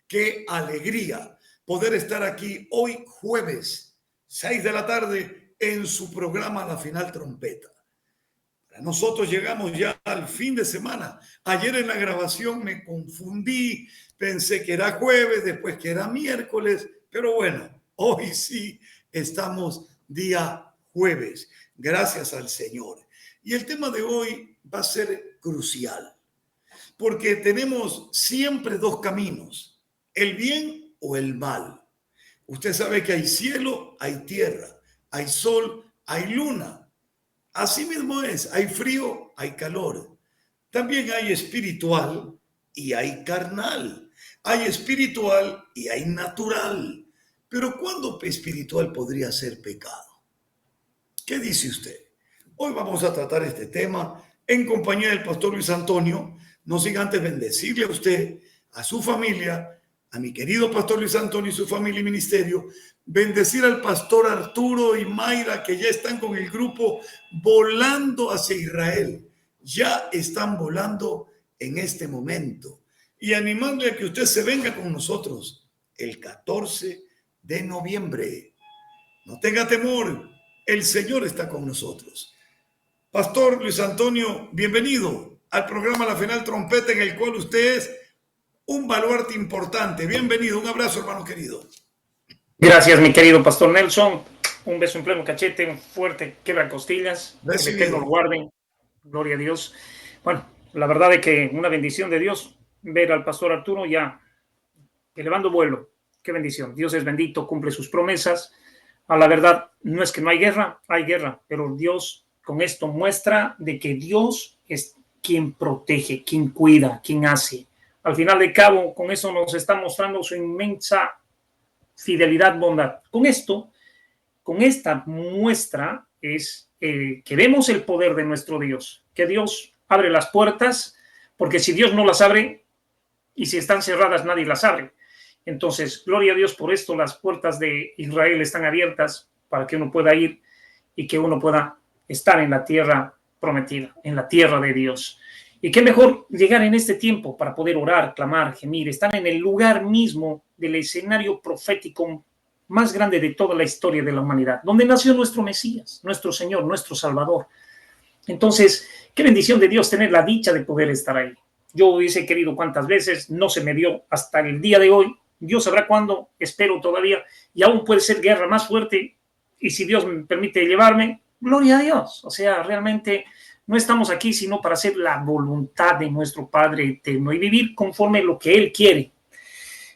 Qué alegría poder estar aquí hoy jueves, 6 de la tarde, en su programa La Final Trompeta. Nosotros llegamos ya al fin de semana. Ayer en la grabación me confundí, pensé que era jueves, después que era miércoles, pero bueno, hoy sí estamos día jueves. Gracias al Señor. Y el tema de hoy va a ser crucial, porque tenemos siempre dos caminos, el bien o el mal. Usted sabe que hay cielo, hay tierra, hay sol, hay luna. Así mismo es, hay frío, hay calor. También hay espiritual y hay carnal. Hay espiritual y hay natural. Pero ¿cuándo espiritual podría ser pecado? ¿Qué dice usted? Hoy vamos a tratar este tema en compañía del pastor Luis Antonio. No sin antes bendecirle a usted, a su familia, a mi querido pastor Luis Antonio y su familia y ministerio. Bendecir al pastor Arturo y Mayra, que ya están con el grupo volando hacia Israel. Ya están volando en este momento. Y animarle a que usted se venga con nosotros el 14 de noviembre. No tenga temor, el Señor está con nosotros. Pastor Luis Antonio, bienvenido al programa La Final Trompeta, en el cual usted es un baluarte importante. Bienvenido, un abrazo, hermano querido. Gracias, mi querido pastor Nelson. Un beso en pleno cachete, un fuerte quebra costillas. Que el Eterno lo guarde. Gloria a Dios. Bueno, la verdad es que una bendición de Dios ver al pastor Arturo ya elevando vuelo. Qué bendición. Dios es bendito, cumple sus promesas. A la verdad, no es que no hay guerra, pero Dios con esto muestra de que Dios es quien protege, quien cuida, quien hace. Al final de cabo, con eso nos está mostrando su inmensa fidelidad, bondad. Con esto, con esta muestra es que vemos el poder de nuestro Dios, que Dios abre las puertas, porque si Dios no las abre y si están cerradas nadie las abre. Entonces, gloria a Dios por esto, las puertas de Israel están abiertas para que uno pueda ir y que uno pueda estar en la tierra prometida, en la tierra de Dios. Y qué mejor llegar en este tiempo para poder orar, clamar, gemir, estar en el lugar mismo del escenario profético más grande de toda la historia de la humanidad, donde nació nuestro Mesías, nuestro Señor, nuestro Salvador. Entonces, qué bendición de Dios tener la dicha de poder estar ahí. Yo hubiese querido cuántas veces, no se me dio hasta el día de hoy. Dios sabrá cuándo, espero todavía, y aún puede ser guerra más fuerte, y si Dios me permite llevarme, gloria a Dios. O sea, realmente no estamos aquí sino para hacer la voluntad de nuestro Padre eterno y vivir conforme lo que Él quiere.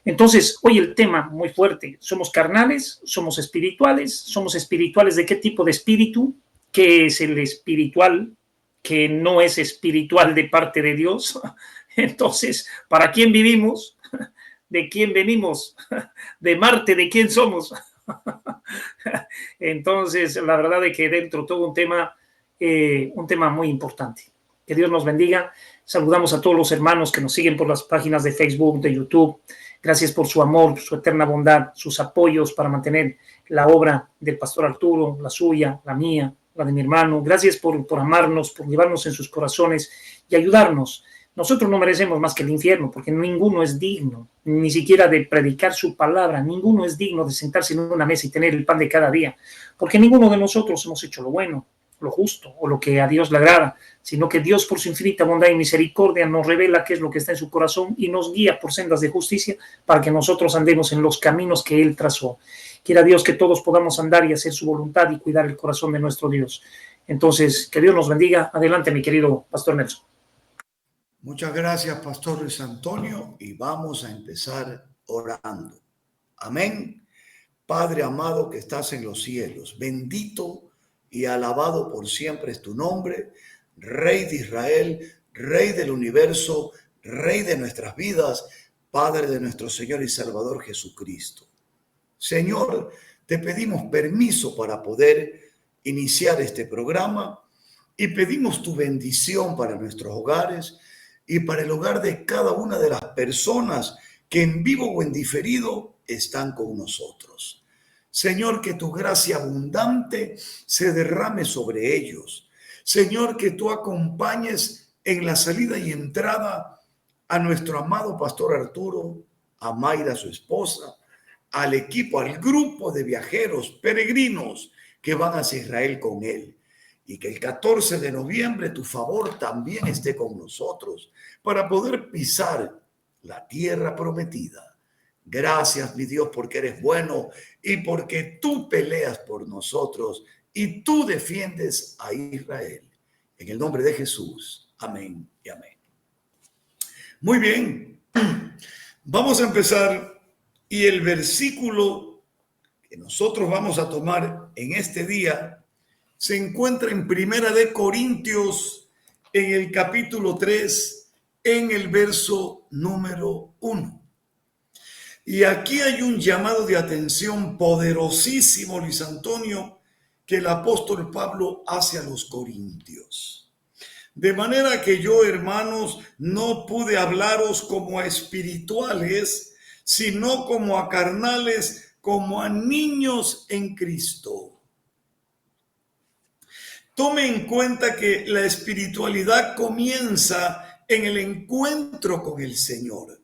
Entonces, hoy el tema muy fuerte, ¿somos carnales? ¿Somos espirituales? ¿Somos espirituales de qué tipo de espíritu? ¿Qué es el espiritual que no es espiritual de parte de Dios? Entonces, ¿para quién vivimos? ¿De quién venimos? ¿De Marte? ¿De quién somos? Entonces, la verdad es que dentro todo un tema muy importante. Que Dios nos bendiga. Saludamos a todos los hermanos que nos siguen por las páginas de Facebook, de YouTube. Gracias por su amor, su eterna bondad, sus apoyos para mantener la obra del pastor Arturo, la suya, la mía, la de mi hermano. Gracias por amarnos, por llevarnos en sus corazones y ayudarnos. Nosotros no merecemos más que el infierno, porque ninguno es digno, ni siquiera de predicar su palabra, ninguno es digno de sentarse en una mesa y tener el pan de cada día, porque ninguno de nosotros hemos hecho lo bueno, lo justo o lo que a Dios le agrada, sino que Dios por su infinita bondad y misericordia nos revela qué es lo que está en su corazón y nos guía por sendas de justicia para que nosotros andemos en los caminos que Él trazó. Quiera Dios que todos podamos andar y hacer su voluntad y cuidar el corazón de nuestro Dios. Entonces, que Dios nos bendiga. Adelante, mi querido pastor Nelson. Muchas gracias, pastor Luis Antonio, y vamos a empezar orando. Amén. Padre amado que estás en los cielos, bendito y alabado por siempre es tu nombre, Rey de Israel, Rey del universo, Rey de nuestras vidas, Padre de nuestro Señor y Salvador Jesucristo. Señor, te pedimos permiso para poder iniciar este programa y pedimos tu bendición para nuestros hogares y para el hogar de cada una de las personas que en vivo o en diferido están con nosotros. Señor, que tu gracia abundante se derrame sobre ellos. Señor, que tú acompañes en la salida y entrada a nuestro amado pastor Arturo, a Mayra, su esposa, al equipo, al grupo de viajeros, peregrinos que van hacia Israel con él. Y que el 14 de noviembre tu favor también esté con nosotros para poder pisar la tierra prometida. Gracias, mi Dios, porque eres bueno y porque tú peleas por nosotros y tú defiendes a Israel. En el nombre de Jesús. Amén y amén. Muy bien. Vamos a empezar y el versículo que nosotros vamos a tomar en este día se encuentra en Primera de Corintios, en el capítulo 3, en el verso número 1. Y aquí hay un llamado de atención poderosísimo, Luis Antonio, que el apóstol Pablo hace a los corintios. De manera que yo, hermanos, no pude hablaros como a espirituales, sino como a carnales, como a niños en Cristo. Tome en cuenta que la espiritualidad comienza en el encuentro con el Señor,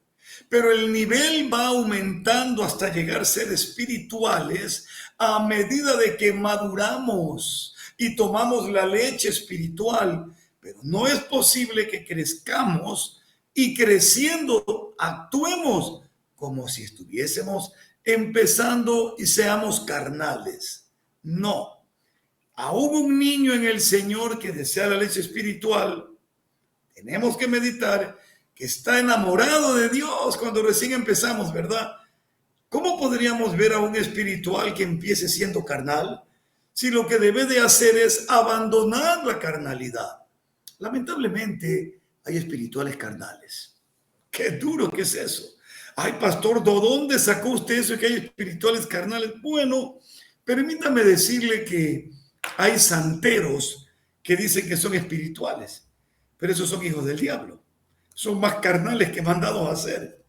pero el nivel va aumentando hasta llegar a ser espirituales a medida de que maduramos y tomamos la leche espiritual. Pero no es posible que crezcamos y creciendo actuemos como si estuviésemos empezando y seamos carnales. No. Aún un niño en el Señor que desea la leche espiritual, tenemos que meditar que está enamorado de Dios cuando recién empezamos, ¿verdad? ¿Cómo podríamos ver a un espiritual que empiece siendo carnal si lo que debe de hacer es abandonar la carnalidad? Lamentablemente hay espirituales carnales. Qué duro que es eso. Ay, pastor, ¿de dónde sacó usted eso que hay espirituales carnales? Bueno, permítame decirle que hay santeros que dicen que son espirituales, pero esos son hijos del diablo. Son más carnales que mandados a hacer.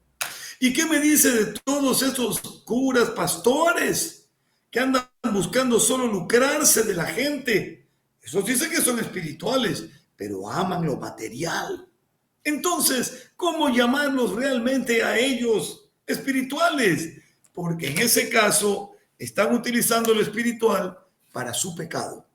¿Y qué me dice de todos esos curas, pastores que andan buscando solo lucrarse de la gente? Esos dicen que son espirituales, pero aman lo material. Entonces, ¿cómo llamarlos realmente a ellos espirituales? Porque en ese caso están utilizando lo espiritual para su pecado.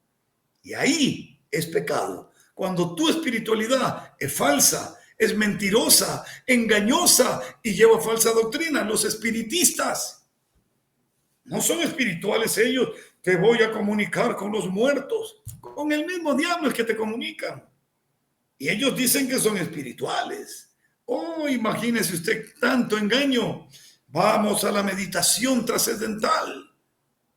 Y ahí es pecado. Cuando tu espiritualidad es falsa, es mentirosa, engañosa y lleva falsa doctrina. Los espiritistas no son espirituales ellos. Te voy a comunicar con los muertos. Con el mismo diablo es que te comunican. Y ellos dicen que son espirituales. Oh, imagínese usted tanto engaño. Vamos a la meditación trascendental.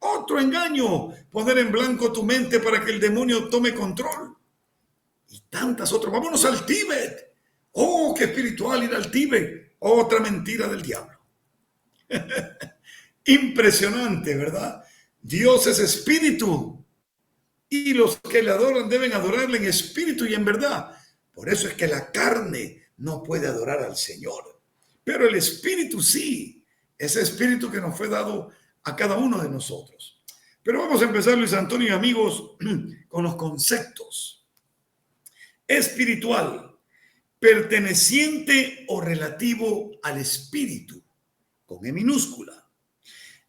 Otro engaño, poner en blanco tu mente para que el demonio tome control. Y tantas otras. Vámonos al Tíbet. Oh, qué espiritual ir al Tíbet. Otra mentira del diablo. Impresionante, ¿verdad? Dios es espíritu. Y los que le adoran deben adorarle en espíritu y en verdad. Por eso es que la carne no puede adorar al Señor. Pero el espíritu sí. Ese espíritu que nos fue dado a cada uno de nosotros. Pero vamos a empezar, Luis Antonio y amigos, con los conceptos. Espiritual, perteneciente o relativo al espíritu, con E minúscula.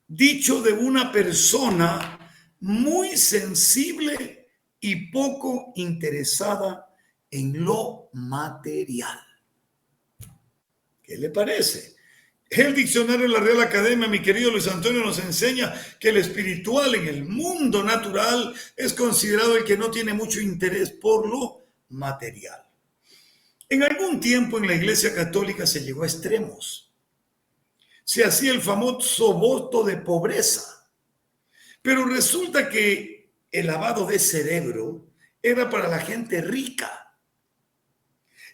Dicho de una persona muy sensible y poco interesada en lo material. ¿Qué le parece? El diccionario de la Real Academia, mi querido Luis Antonio, nos enseña que el espiritual en el mundo natural es considerado el que no tiene mucho interés por lo material. En algún tiempo en la Iglesia Católica se llegó a extremos. Se hacía el famoso voto de pobreza. Pero resulta que el lavado de cerebro era para la gente rica.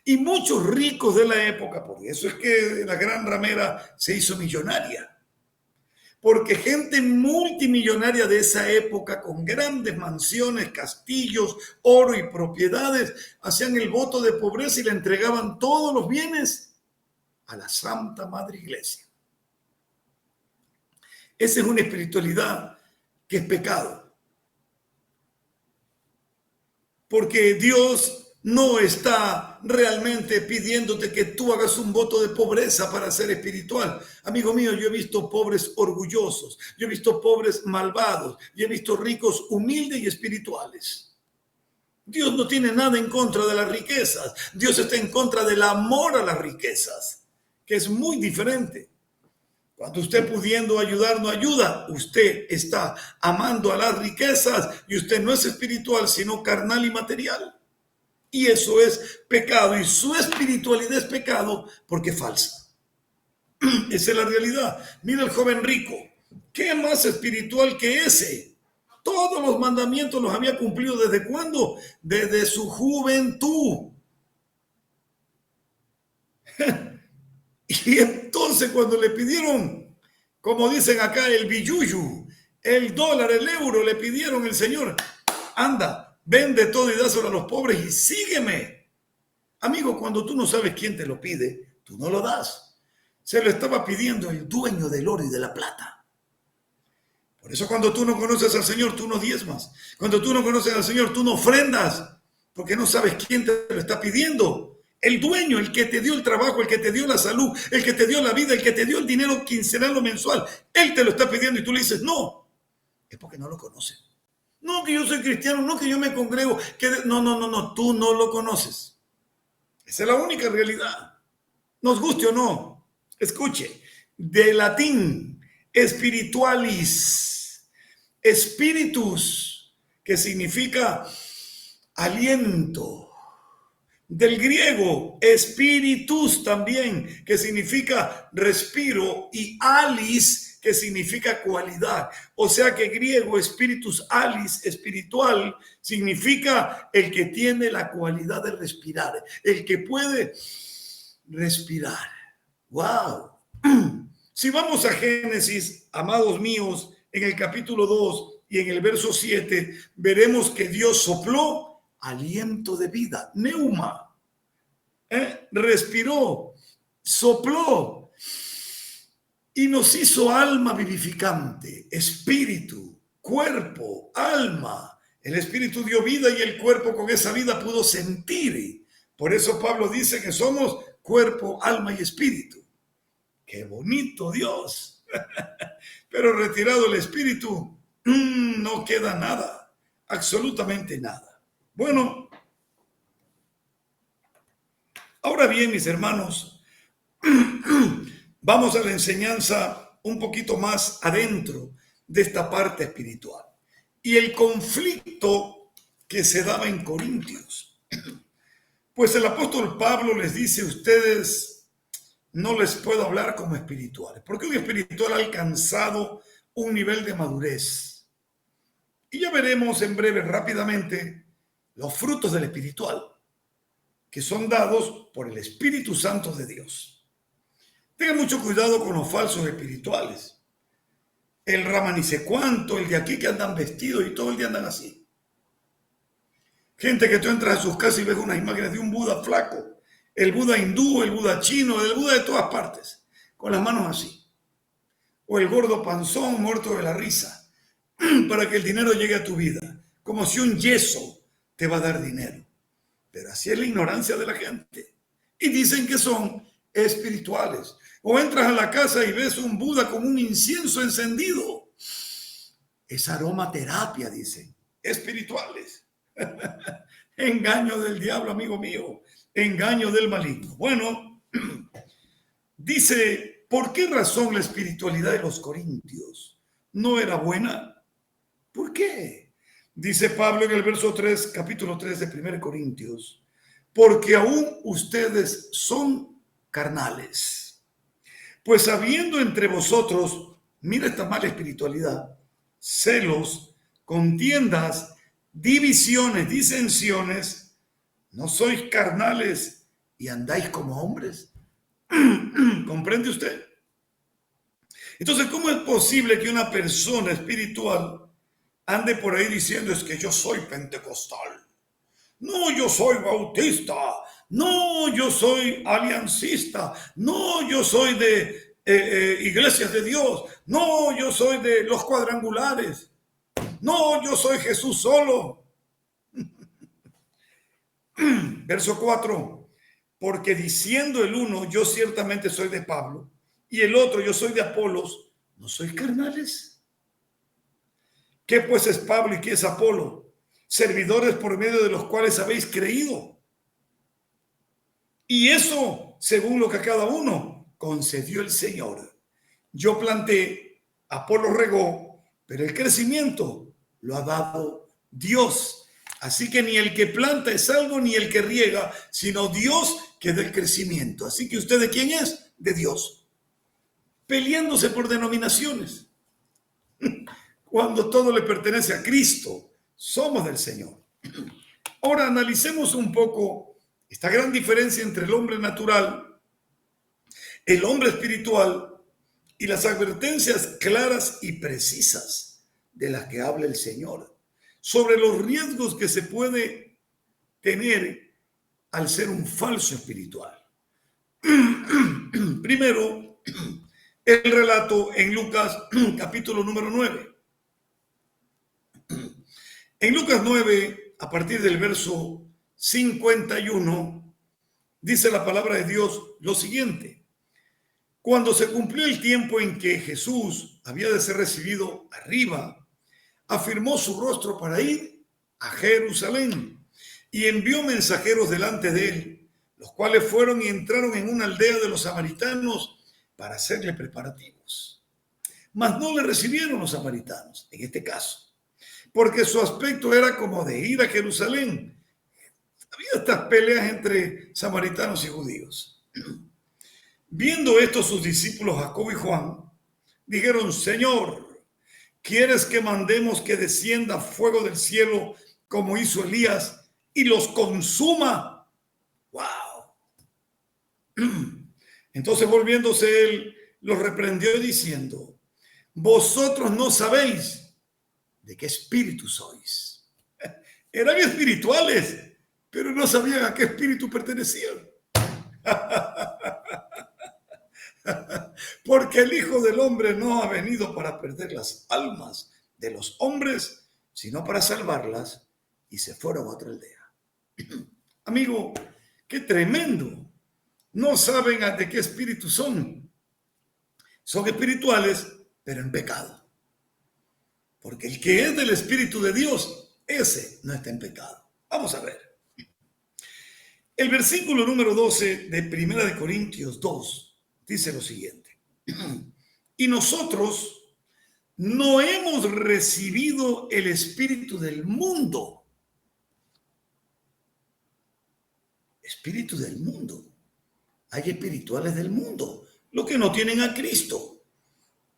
Y muchos ricos de la época, por eso es que la gran ramera se hizo millonaria. Porque gente multimillonaria de esa época, con grandes mansiones, castillos, oro y propiedades, hacían el voto de pobreza y le entregaban todos los bienes a la Santa Madre Iglesia. Esa es una espiritualidad que es pecado. Porque Dios no está realmente pidiéndote que tú hagas un voto de pobreza para ser espiritual. Amigo mío, yo he visto pobres orgullosos, yo he visto pobres malvados, yo he visto ricos humildes y espirituales. Dios no tiene nada en contra de las riquezas. Dios está en contra del amor a las riquezas, que es muy diferente. Cuando usted pudiendo ayudar no ayuda, usted está amando a las riquezas y usted no es espiritual, sino carnal y material. Y eso es pecado, y su espiritualidad es pecado porque es falsa. Esa es la realidad. Mira el joven rico, ¿qué más espiritual que ese? Todos los mandamientos los había cumplido. ¿Desde cuándo? Desde su juventud. Y entonces cuando le pidieron, como dicen acá, el billuyu, el dólar, el euro, le pidieron el Señor, anda, vende todo y dáselo a los pobres y sígueme. Amigo, cuando tú no sabes quién te lo pide, tú no lo das. Se lo estaba pidiendo el dueño del oro y de la plata. Por eso cuando tú no conoces al Señor, tú no diezmas. Cuando tú no conoces al Señor, tú no ofrendas, porque no sabes quién te lo está pidiendo. El dueño, el que te dio el trabajo, el que te dio la salud, el que te dio la vida, el que te dio el dinero quincenal o mensual, él te lo está pidiendo y tú le dices no. Es porque no lo conoces. No, que yo soy cristiano, no, que yo me congrego. No, tú no lo conoces. Esa es la única realidad. Nos guste o no. Escuche, de latín, spiritualis, spiritus, que significa aliento. Del griego, spiritus también, que significa respiro, y alis, que significa cualidad. O sea que griego, spiritus alis, espiritual, significa el que tiene la cualidad de respirar, el que puede respirar. ¡Wow! Si vamos a Génesis, amados míos, en el capítulo 2 y en el verso 7, veremos que Dios sopló aliento de vida, neuma, respiró, sopló y nos hizo alma vivificante, espíritu, cuerpo, alma. El espíritu dio vida y el cuerpo con esa vida pudo sentir. Por eso Pablo dice que somos cuerpo, alma y espíritu. ¡Qué bonito Dios! Pero retirado el espíritu, no queda nada, absolutamente nada. Bueno, ahora bien, mis hermanos, vamos a la enseñanza un poquito más adentro de esta parte espiritual. Y el conflicto que se daba en Corintios. Pues el apóstol Pablo les dice, ustedes no les puedo hablar como espirituales, porque un espiritual ha alcanzado un nivel de madurez. Y ya veremos en breve, rápidamente, los frutos del espiritual, que son dados por el Espíritu Santo de Dios. Tengan mucho cuidado con los falsos espirituales. El ramanice cuánto, el de aquí que andan vestidos y todo el día andan así. Gente que tú entras a sus casas y ves unas imágenes de un Buda flaco, el Buda hindú, el Buda chino, el Buda de todas partes, con las manos así. O el gordo panzón muerto de la risa, para que el dinero llegue a tu vida, como si un yeso te va a dar dinero. Pero así es la ignorancia de la gente. Y dicen que son espirituales. O entras a la casa y ves un Buda con un incienso encendido. Es aromaterapia, dicen. Espirituales. Engaño del diablo, amigo mío. Engaño del maligno. Bueno, dice, ¿por qué razón la espiritualidad de los corintios no era buena? ¿Por qué? Dice Pablo en el verso 3, capítulo 3 de 1 Corintios, porque aún ustedes son carnales. Pues habiendo entre vosotros, mira esta mala espiritualidad, celos, contiendas, divisiones, disensiones, ¿no sois carnales y andáis como hombres? ¿Comprende usted? Entonces, ¿cómo es posible que una persona espiritual ande por ahí diciendo es que yo soy pentecostal? No, yo soy bautista. No, yo soy aliancista. No, yo soy de iglesias de Dios. No, yo soy de los cuadrangulares. No, yo soy Jesús solo. Verso 4. Porque diciendo el uno, yo ciertamente soy de Pablo, y el otro, yo soy de Apolos, ¿no sois carnales? ¿Qué pues es Pablo y qué es Apolo? Servidores por medio de los cuales habéis creído. Y eso según lo que a cada uno concedió el Señor. Yo planté, Apolo regó, pero el crecimiento lo ha dado Dios. Así que ni el que planta es algo, ni el que riega, sino Dios que da el crecimiento. Así que usted, ¿de quién es? De Dios. Peleándose por denominaciones. Cuando todo le pertenece a Cristo, somos del Señor. Ahora analicemos un poco esta gran diferencia entre el hombre natural, el hombre espiritual y las advertencias claras y precisas de las que habla el Señor sobre los riesgos que se puede tener al ser un falso espiritual. Primero, el relato en Lucas capítulo número 9. En Lucas 9, a partir del verso 51, dice la palabra de Dios lo siguiente. Cuando se cumplió el tiempo en que Jesús había de ser recibido arriba, afirmó su rostro para ir a Jerusalén y envió mensajeros delante de él, los cuales fueron y entraron en una aldea de los samaritanos para hacerle preparativos. Mas no le recibieron los samaritanos, en este caso, porque su aspecto era como de ir a Jerusalén. Había estas peleas entre samaritanos y judíos. Viendo esto, sus discípulos Jacobo y Juan dijeron: Señor, ¿quieres que mandemos que descienda fuego del cielo como hizo Elías y los consuma? ¡Wow! Entonces, volviéndose él, los reprendió diciendo: vosotros no sabéis de qué espíritu sois. Eran espirituales, pero no sabían a qué espíritu pertenecían. Porque el Hijo del Hombre no ha venido para perder las almas de los hombres, sino para salvarlas, y se fueron a otra aldea. Amigo, qué tremendo. No saben de qué espíritu son. Son espirituales, pero en pecado. Porque el que es del Espíritu de Dios, ese no está en pecado. Vamos a ver. El versículo número 12 de 1 Corintios 2 dice lo siguiente. Y nosotros no hemos recibido el espíritu del mundo. Espíritu del mundo. Hay espirituales del mundo, los que no tienen a Cristo.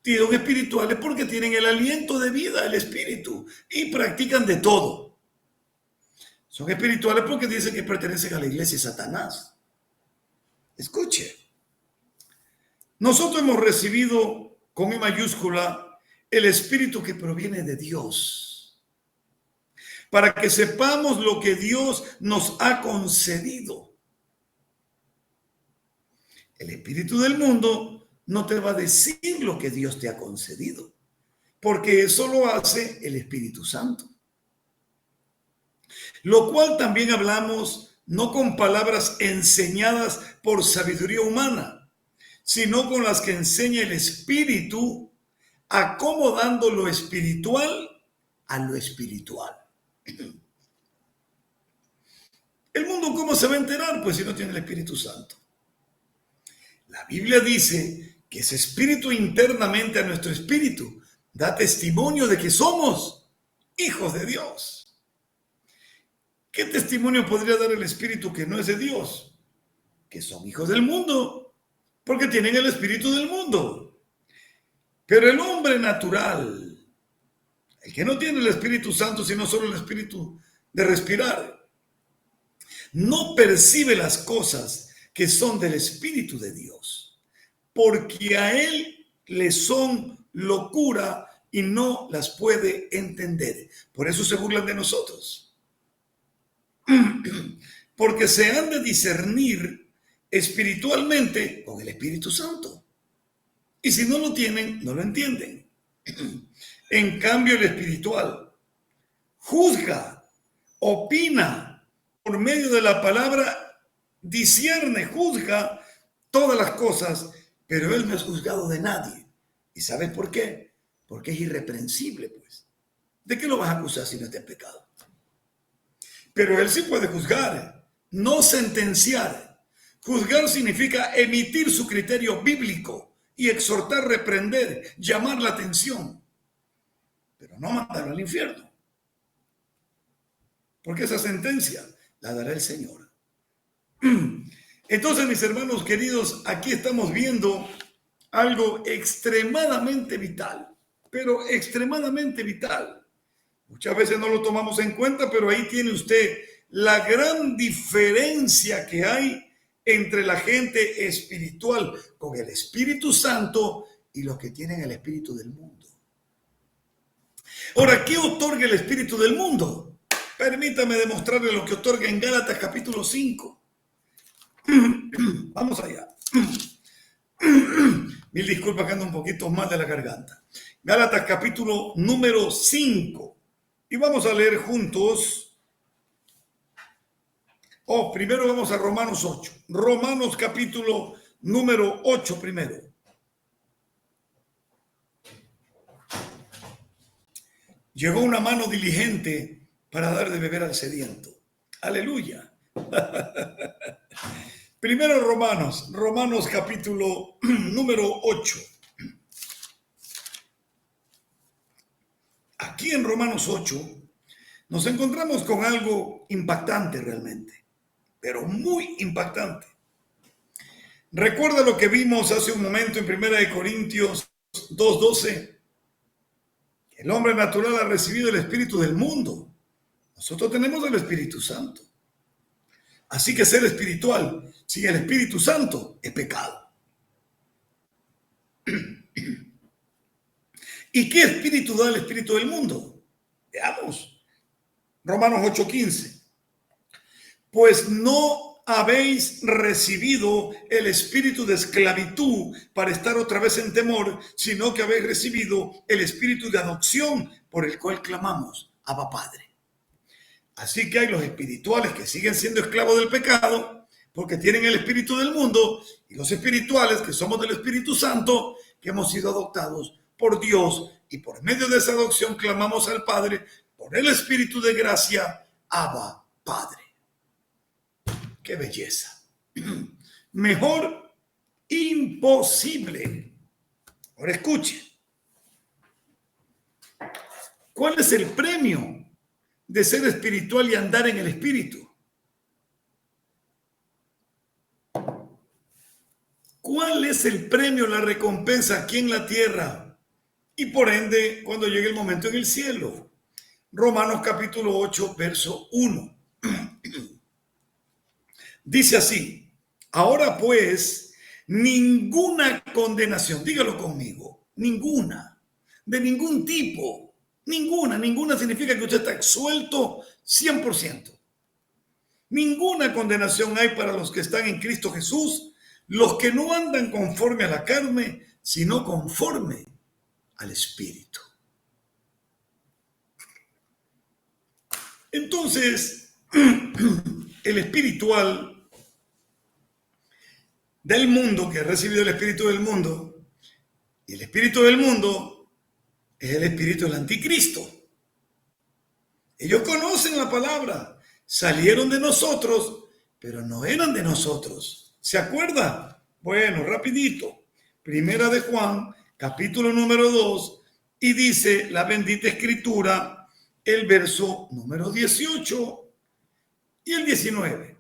Son espirituales porque tienen el aliento de vida, el espíritu, y practican de todo. Son espirituales porque dicen que pertenecen a la iglesia de Satanás. Escuche. Nosotros hemos recibido con E mayúscula el espíritu que proviene de Dios, para que sepamos lo que Dios nos ha concedido. El espíritu del mundo no te va a decir lo que Dios te ha concedido, porque eso lo hace el Espíritu Santo. Lo cual también hablamos no con palabras enseñadas por sabiduría humana, sino con las que enseña el Espíritu, acomodando lo espiritual a lo espiritual. ¿El mundo cómo se va a enterar? Pues si no tiene el Espíritu Santo. La Biblia dice que ese espíritu internamente a nuestro espíritu da testimonio de que somos hijos de Dios. ¿Qué testimonio podría dar el espíritu que no es de Dios? Que son hijos del mundo, porque tienen el espíritu del mundo. Pero el hombre natural, el que no tiene el Espíritu Santo, sino solo el espíritu de respirar, no percibe las cosas que son del Espíritu de Dios, porque a él le son locura y no las puede entender. Por eso se burlan de nosotros. Porque se han de discernir espiritualmente con el Espíritu Santo. Y si no lo tienen, no lo entienden. En cambio, el espiritual juzga, opina medio de la palabra discierne, juzga todas las cosas, pero él no es juzgado de nadie. ¿Y sabes por qué? Porque es irreprensible, pues. ¿De qué lo vas a acusar si no está en pecado? Pero él sí puede juzgar, no sentenciar. Juzgar significa emitir su criterio bíblico y exhortar, reprender, llamar la atención, pero no mandarlo al infierno. Porque esa sentencia la dará el Señor. Entonces, mis hermanos queridos, aquí estamos viendo algo extremadamente vital, pero extremadamente vital. Muchas veces no lo tomamos en cuenta, pero ahí tiene usted la gran diferencia que hay entre la gente espiritual con el Espíritu Santo y los que tienen el espíritu del mundo. Ahora, ¿qué otorga el espíritu del mundo? Permítame demostrarle lo que otorga en Gálatas capítulo 5. Vamos allá. Mil disculpas que ando un poquito mal de la garganta. Gálatas capítulo número 5. Y vamos a leer juntos. Primero vamos a Romanos 8. Romanos capítulo número 8 primero. Llegó una mano diligente para dar de beber al sediento. Aleluya. Primero Romanos capítulo número 8. Aquí en Romanos 8 nos encontramos con algo impactante realmente, pero muy impactante. Recuerda lo que vimos hace un momento en 1 Corintios 2:12. El hombre natural ha recibido el espíritu del mundo. Nosotros tenemos el Espíritu Santo. Así que ser espiritual sin el Espíritu Santo es pecado. ¿Y qué espíritu da el espíritu del mundo? Veamos. Romanos 8:15. Pues no habéis recibido el espíritu de esclavitud para estar otra vez en temor, sino que habéis recibido el espíritu de adopción por el cual clamamos, Abba Padre. Así que hay los espirituales que siguen siendo esclavos del pecado porque tienen el espíritu del mundo, y los espirituales que somos del Espíritu Santo, que hemos sido adoptados por Dios, y por medio de esa adopción clamamos al Padre por el Espíritu de gracia, Abba Padre. ¡Qué belleza! Mejor imposible. Ahora escuche. ¿Cuál es el premio de ser espiritual y andar en el Espíritu? ¿Cuál es el premio, la recompensa aquí en la tierra? Y por ende, cuando llegue el momento en el cielo. Romanos capítulo 8, verso 1. Dice así: ahora pues, ninguna condenación, dígalo conmigo, ninguna, de ningún tipo, ninguna significa que usted está exuelto 100%. Ninguna condenación hay para los que están en Cristo Jesús, los que no andan conforme a la carne, sino conforme al Espíritu. Entonces, el espiritual del mundo, que ha recibido el espíritu del mundo, y el espíritu del mundo es el espíritu del anticristo. Ellos conocen la palabra, salieron de nosotros, pero no eran de nosotros. ¿Se acuerda? Bueno, rapidito. Primera de Juan, capítulo número 2, y dice la bendita escritura, el verso número 18 y el 19.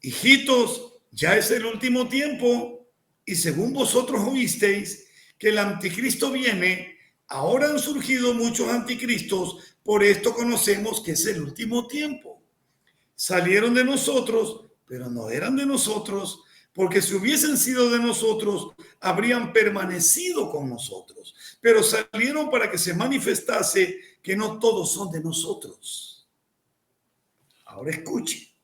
Hijitos, ya es el último tiempo, y según vosotros oísteis que el anticristo viene, ahora han surgido muchos anticristos, por esto conocemos que es el último tiempo. Salieron de nosotros, pero no eran de nosotros, porque si hubiesen sido de nosotros, habrían permanecido con nosotros. Pero salieron para que se manifestase que no todos son de nosotros. Ahora escuche.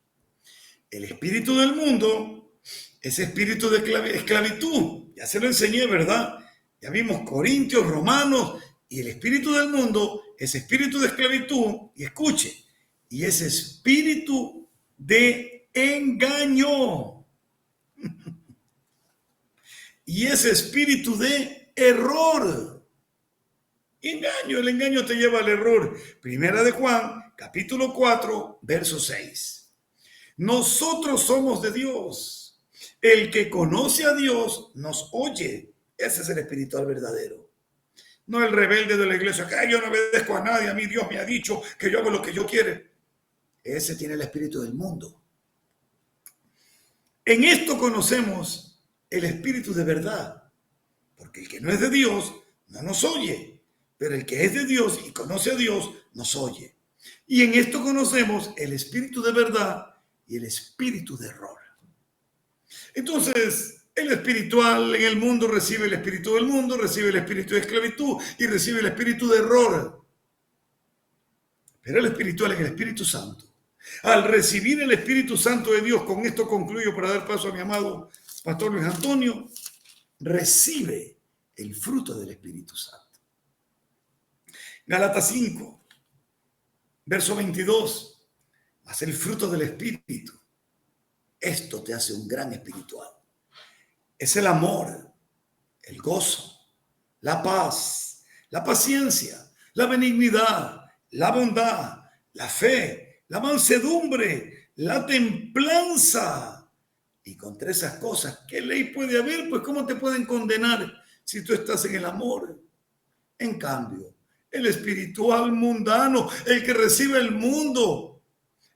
El espíritu del mundo es espíritu de esclavitud. Ya se lo enseñé, ¿verdad? Ya vimos Corintios, Romanos, y el espíritu del mundo es espíritu de esclavitud. Y escuche, y ese espíritu de engaño. Y ese espíritu de error. Engaño, el engaño te lleva al error. Primera de Juan, capítulo 4, verso 6. Nosotros somos de Dios. El que conoce a Dios nos oye. Ese es el espiritual verdadero. No el rebelde de la iglesia, que yo no obedezco a nadie, a mí Dios me ha dicho que yo hago lo que yo quiero. Ese tiene el espíritu del mundo. En esto conocemos el espíritu de verdad, porque el que no es de Dios no nos oye, pero el que es de Dios y conoce a Dios nos oye. Y en esto conocemos el espíritu de verdad y el espíritu de error. Entonces, el espiritual en el mundo recibe el espíritu del mundo, recibe el espíritu de esclavitud y recibe el espíritu de error. Pero el espiritual es el Espíritu Santo. Al recibir el Espíritu Santo de Dios, con esto concluyo para dar paso a mi amado Pastor Luis Antonio, recibe el fruto del Espíritu Santo. Gálatas 5, verso 22. Mas el fruto del Espíritu, esto te hace un gran espiritual. Es el amor, el gozo, la paz, la paciencia, la benignidad, la bondad, la fe, la mansedumbre, la templanza. Y contra esas cosas, ¿qué ley puede haber? Pues ¿cómo te pueden condenar si tú estás en el amor? En cambio, el espiritual mundano, el que recibe el mundo,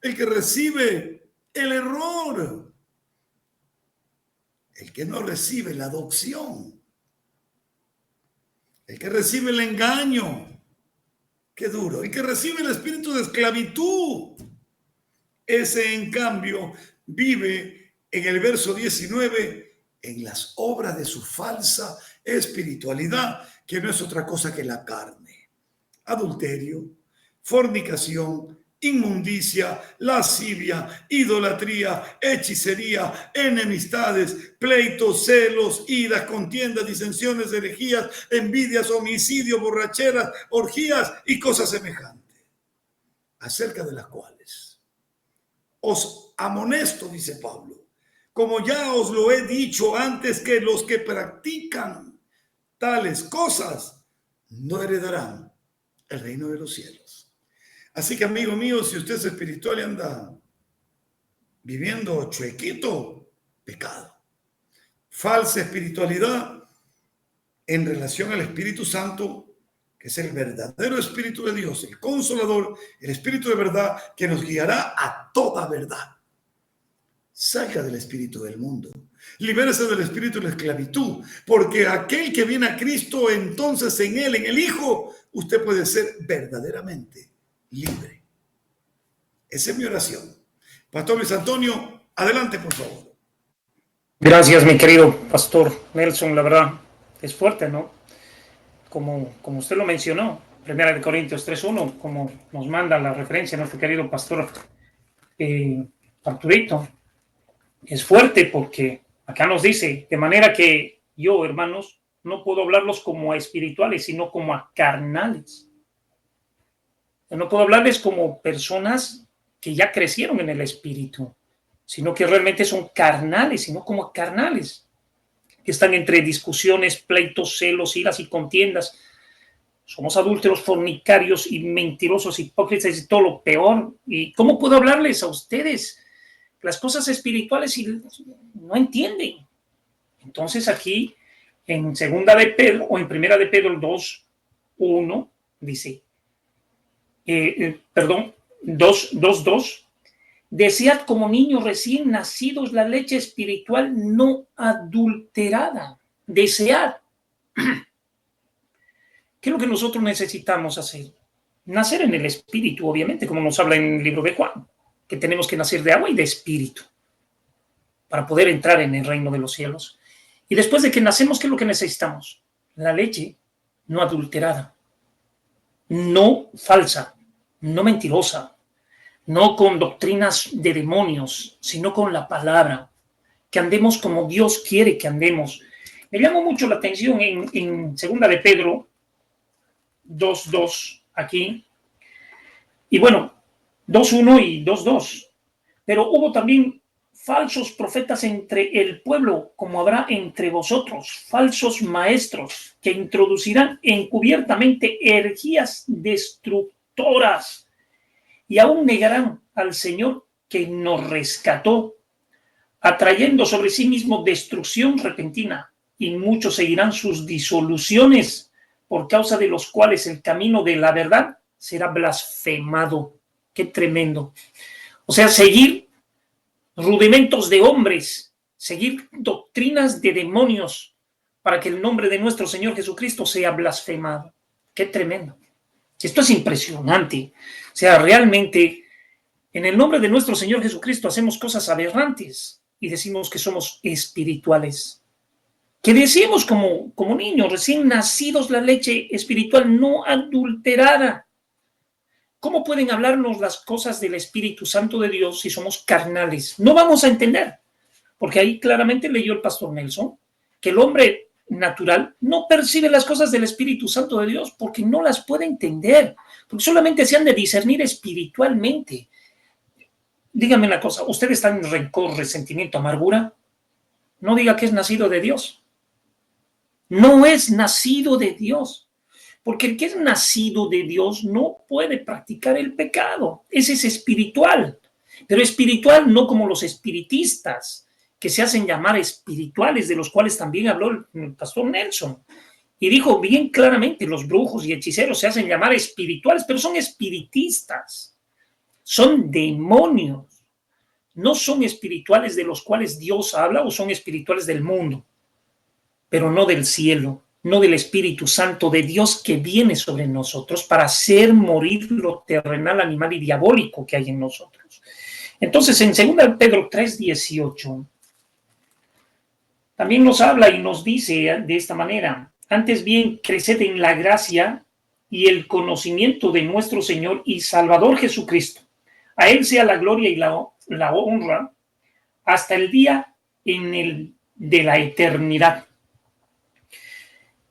el que recibe el error, el que no recibe la adopción, el que recibe el engaño, qué duro, el que recibe el espíritu de esclavitud, ese en cambio vive en el verso 19 en las obras de su falsa espiritualidad, que no es otra cosa que la carne. Adulterio, fornicación, inmundicia, lascivia, idolatría, hechicería, enemistades, pleitos, celos, iras, contiendas, disensiones, herejías, envidias, homicidios, borracheras, orgías y cosas semejantes, acerca de las cuales os amonesto, dice Pablo, como ya os lo he dicho antes, que los que practican tales cosas no heredarán el reino de los cielos. Así que, amigo mío, si usted es espiritual y anda viviendo chuequito, pecado. Falsa espiritualidad en relación al Espíritu Santo, que es el verdadero Espíritu de Dios, el Consolador, el Espíritu de verdad, que nos guiará a toda verdad. Salga del espíritu del mundo. Libérese del espíritu de la esclavitud, porque aquel que viene a Cristo, entonces en él, en el Hijo, usted puede ser verdaderamente libre. Esa es mi oración. Pastor Luis Antonio, adelante, por favor. Gracias, mi querido Pastor Nelson. La verdad, es fuerte, ¿no? Como usted lo mencionó, 1 Corintios 3:1, como nos manda la referencia nuestro querido Pastor Arturito. Es fuerte porque acá nos dice, de manera que yo, hermanos, no puedo hablarlos como a espirituales, sino como a carnales. No puedo hablarles como personas que ya crecieron en el espíritu, sino que realmente son carnales, sino como carnales, que están entre discusiones, pleitos, celos, iras y contiendas. Somos adúlteros, fornicarios y mentirosos, hipócritas y todo lo peor. ¿Y cómo puedo hablarles a ustedes las cosas espirituales si no entienden? Entonces aquí en segunda de Pedro o en primera de Pedro 2:1 dice, 2:2, desead como niños recién nacidos la leche espiritual no adulterada. Desead. ¿Qué es lo que nosotros necesitamos hacer? Nacer en el espíritu, obviamente, como nos habla en el libro de Juan, que tenemos que nacer de agua y de espíritu para poder entrar en el reino de los cielos. Y después de que nacemos, ¿qué es lo que necesitamos? La leche no adulterada, no falsa, no mentirosa, no con doctrinas de demonios, sino con la palabra, que andemos como Dios quiere que andemos. Me llamó mucho la atención en segunda de Pedro 2:2 aquí, y bueno, 2:1 y 2:2. Pero hubo también falsos profetas entre el pueblo, como habrá entre vosotros, falsos maestros que introducirán encubiertamente herejías destructoras y aún negarán al Señor que nos rescató, atrayendo sobre sí mismo destrucción repentina, y muchos seguirán sus disoluciones, por causa de los cuales el camino de la verdad será blasfemado. Qué tremendo. O sea, seguir rudimentos de hombres, seguir doctrinas de demonios para que el nombre de nuestro Señor Jesucristo sea blasfemado. Qué tremendo. Esto es impresionante. O sea, realmente en el nombre de nuestro Señor Jesucristo hacemos cosas aberrantes y decimos que somos espirituales. Que decimos como niños recién nacidos, la leche espiritual no adulterada. ¿Cómo pueden hablarnos las cosas del Espíritu Santo de Dios si somos carnales? No vamos a entender, porque ahí claramente leyó el pastor Nelson que el hombre natural no percibe las cosas del Espíritu Santo de Dios porque no las puede entender, porque solamente se han de discernir espiritualmente. Dígame una cosa, ¿usted está en rencor, resentimiento, amargura? No diga que es nacido de Dios. No es nacido de Dios. Porque el que es nacido de Dios no puede practicar el pecado. Ese es espiritual. Pero espiritual no como los espiritistas, que se hacen llamar espirituales, de los cuales también habló el pastor Nelson. Y dijo bien claramente, los brujos y hechiceros se hacen llamar espirituales, pero son espiritistas. Son demonios. No son espirituales de los cuales Dios habla, o son espirituales del mundo, pero no del cielo, no del Espíritu Santo de Dios que viene sobre nosotros para hacer morir lo terrenal, animal y diabólico que hay en nosotros. Entonces, en 2 Pedro 3:18, también nos habla y nos dice de esta manera: antes bien, creced en la gracia y el conocimiento de nuestro Señor y Salvador Jesucristo. A Él sea la gloria y la honra hasta el día de la eternidad.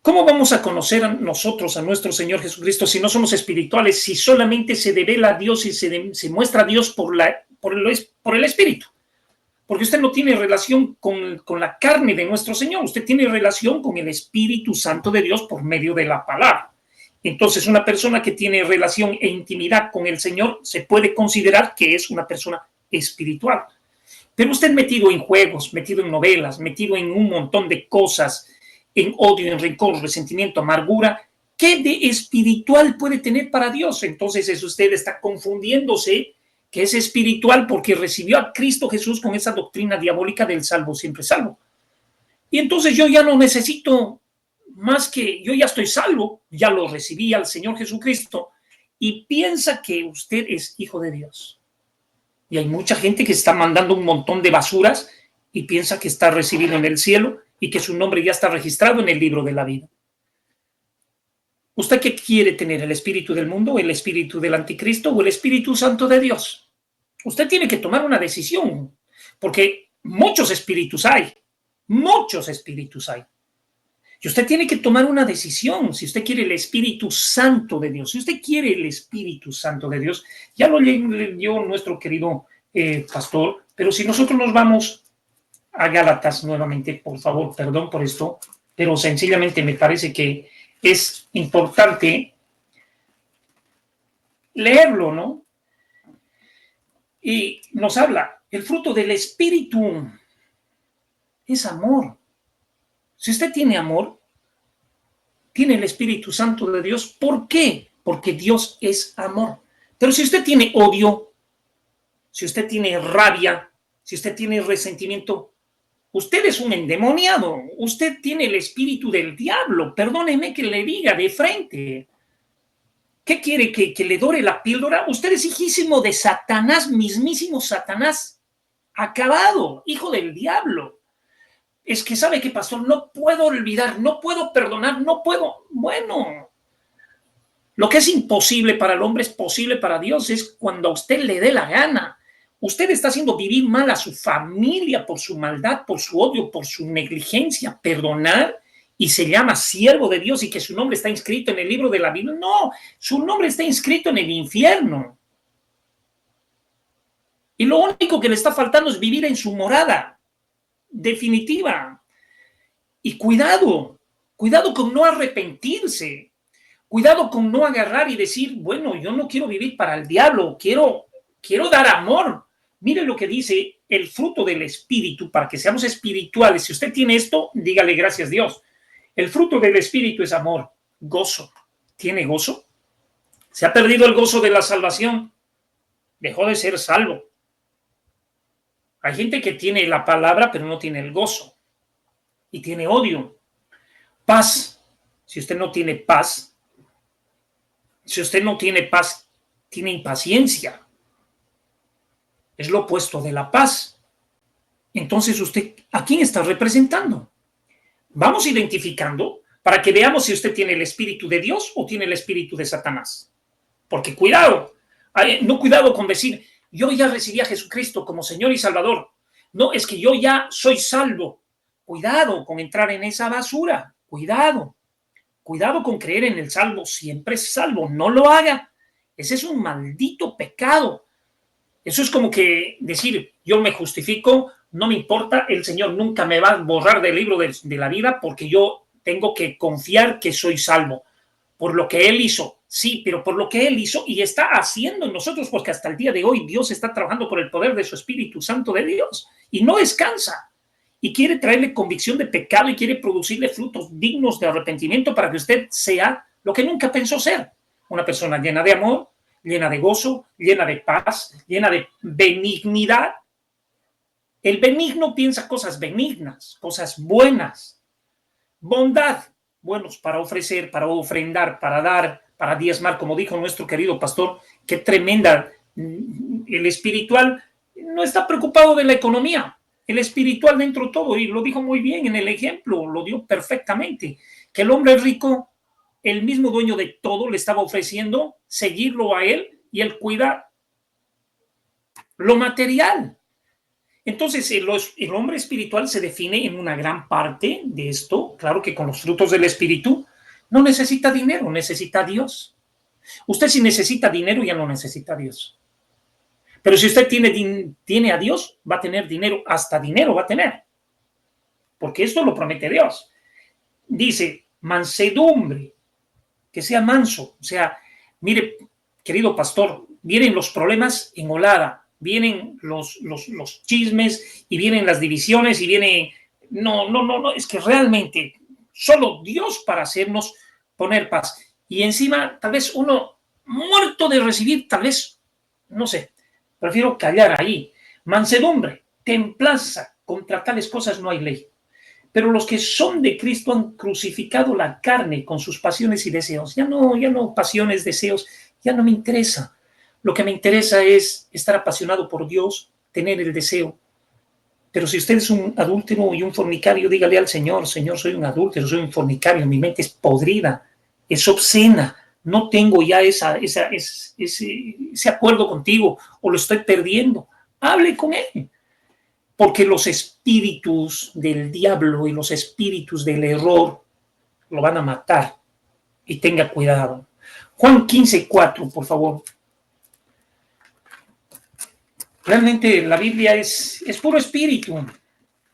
¿Cómo vamos a conocer nosotros a nuestro Señor Jesucristo si no somos espirituales, si solamente se devela a Dios y se muestra a Dios por el Espíritu? Porque usted no tiene relación con la carne de nuestro Señor, usted tiene relación con el Espíritu Santo de Dios por medio de la palabra. Entonces, una persona que tiene relación e intimidad con el Señor se puede considerar que es una persona espiritual. Pero usted metido en juegos, metido en novelas, metido en un montón de cosas, en odio, en rencor, resentimiento, amargura, ¿qué de espiritual puede tener para Dios? Entonces usted está confundiéndose que es espiritual porque recibió a Cristo Jesús con esa doctrina diabólica del salvo siempre salvo. Y entonces yo ya no necesito más que, yo ya estoy salvo, ya lo recibí al Señor Jesucristo, y piensa que usted es hijo de Dios. Y hay mucha gente que está mandando un montón de basuras y piensa que está recibido en el cielo y que su nombre ya está registrado en el libro de la vida. ¿Usted qué quiere tener? ¿El espíritu del mundo, el espíritu del anticristo o el Espíritu Santo de Dios? Usted tiene que tomar una decisión, porque muchos espíritus hay. Y usted tiene que tomar una decisión si usted quiere el Espíritu Santo de Dios. Si usted quiere el Espíritu Santo de Dios, ya lo leyó nuestro querido pastor, pero si nosotros nos vamos a Gálatas nuevamente, por favor, perdón por esto, pero sencillamente me parece que es importante leerlo, ¿no? Y nos habla, el fruto del Espíritu es amor. Si usted tiene amor, tiene el Espíritu Santo de Dios. ¿Por qué? Porque Dios es amor. Pero si usted tiene odio, si usted tiene rabia, si usted tiene resentimiento, usted es un endemoniado, usted tiene el espíritu del diablo, perdóneme que le diga de frente. ¿Qué quiere, que le dore la píldora? Usted es hijísimo de Satanás, mismísimo Satanás, acabado, hijo del diablo. Es que sabe que, pastor, no puedo olvidar, no puedo perdonar, no puedo. Bueno, lo que es imposible para el hombre es posible para Dios, es cuando a usted le dé la gana. Usted está haciendo vivir mal a su familia por su maldad, por su odio, por su negligencia. Perdonar y se llama siervo de Dios y que su nombre está inscrito en el libro de la Biblia. No, su nombre está inscrito en el infierno. Y lo único que le está faltando es vivir en su morada definitiva. Y cuidado con no arrepentirse. Cuidado con no agarrar y decir, bueno, yo no quiero vivir para el diablo, quiero dar amor. Mire lo que dice el fruto del Espíritu, para que seamos espirituales. Si usted tiene esto, dígale gracias a Dios. El fruto del Espíritu es amor, gozo. ¿Tiene gozo? ¿Se ha perdido el gozo de la salvación? Dejó de ser salvo. Hay gente que tiene la palabra, pero no tiene el gozo. Y tiene odio. Paz. Si usted no tiene paz, tiene impaciencia. Es lo opuesto de la paz. Entonces, ¿usted a quién está representando? Vamos identificando para que veamos si usted tiene el Espíritu de Dios o tiene el Espíritu de Satanás. Porque cuidado con decir, yo ya recibí a Jesucristo como Señor y Salvador. No, es que yo ya soy salvo. Cuidado con entrar en esa basura. Cuidado con creer en el salvo. Siempre es salvo. No lo haga. Ese es un maldito pecado. Eso es como que decir, yo me justifico, no me importa, el Señor nunca me va a borrar del libro de la vida porque yo tengo que confiar que soy salvo por lo que Él hizo. Sí, pero por lo que Él hizo y está haciendo en nosotros, porque hasta el día de hoy Dios está trabajando por el poder de su Espíritu Santo de Dios y no descansa. Y quiere traerle convicción de pecado y quiere producirle frutos dignos de arrepentimiento para que usted sea lo que nunca pensó ser. Una persona llena de amor, llena de gozo, llena de paz, llena de benignidad. El benigno piensa cosas benignas, cosas buenas, bondad, buenos para ofrecer, para ofrendar, para dar, para diezmar, como dijo nuestro querido pastor. Qué tremenda. El espiritual no está preocupado de la economía. El espiritual dentro de todo, y lo dijo muy bien en el ejemplo, lo dio perfectamente, que el hombre rico, el mismo dueño de todo, le estaba ofreciendo seguirlo a él y él cuida lo material. Entonces, el hombre espiritual se define en una gran parte de esto, claro que con los frutos del espíritu, no necesita dinero, necesita a Dios. Usted si necesita dinero ya no necesita a Dios. Pero si usted tiene a Dios, va a tener dinero, hasta dinero va a tener. Porque esto lo promete Dios. Dice, mansedumbre, que sea manso. O sea, mire, querido pastor, vienen los problemas en olada, vienen los chismes y vienen las divisiones y viene... No, es que realmente solo Dios para hacernos poner paz. Y encima, tal vez uno muerto de recibir, tal vez, no sé, prefiero callar ahí. Mansedumbre, templanza, contra tales cosas no hay ley. Pero los que son de Cristo han crucificado la carne con sus pasiones y deseos. Ya no pasiones, deseos, ya no me interesa. Lo que me interesa es estar apasionado por Dios, tener el deseo. Pero si usted es un adúltero y un fornicario, dígale al Señor, Señor, soy un adúltero, soy un fornicario, mi mente es podrida, es obscena, no tengo ya ese acuerdo contigo o lo estoy perdiendo. Hable con Él. Porque los espíritus del diablo y los espíritus del error lo van a matar. Y tenga cuidado. Juan 15:4, por favor. Realmente la Biblia es puro espíritu.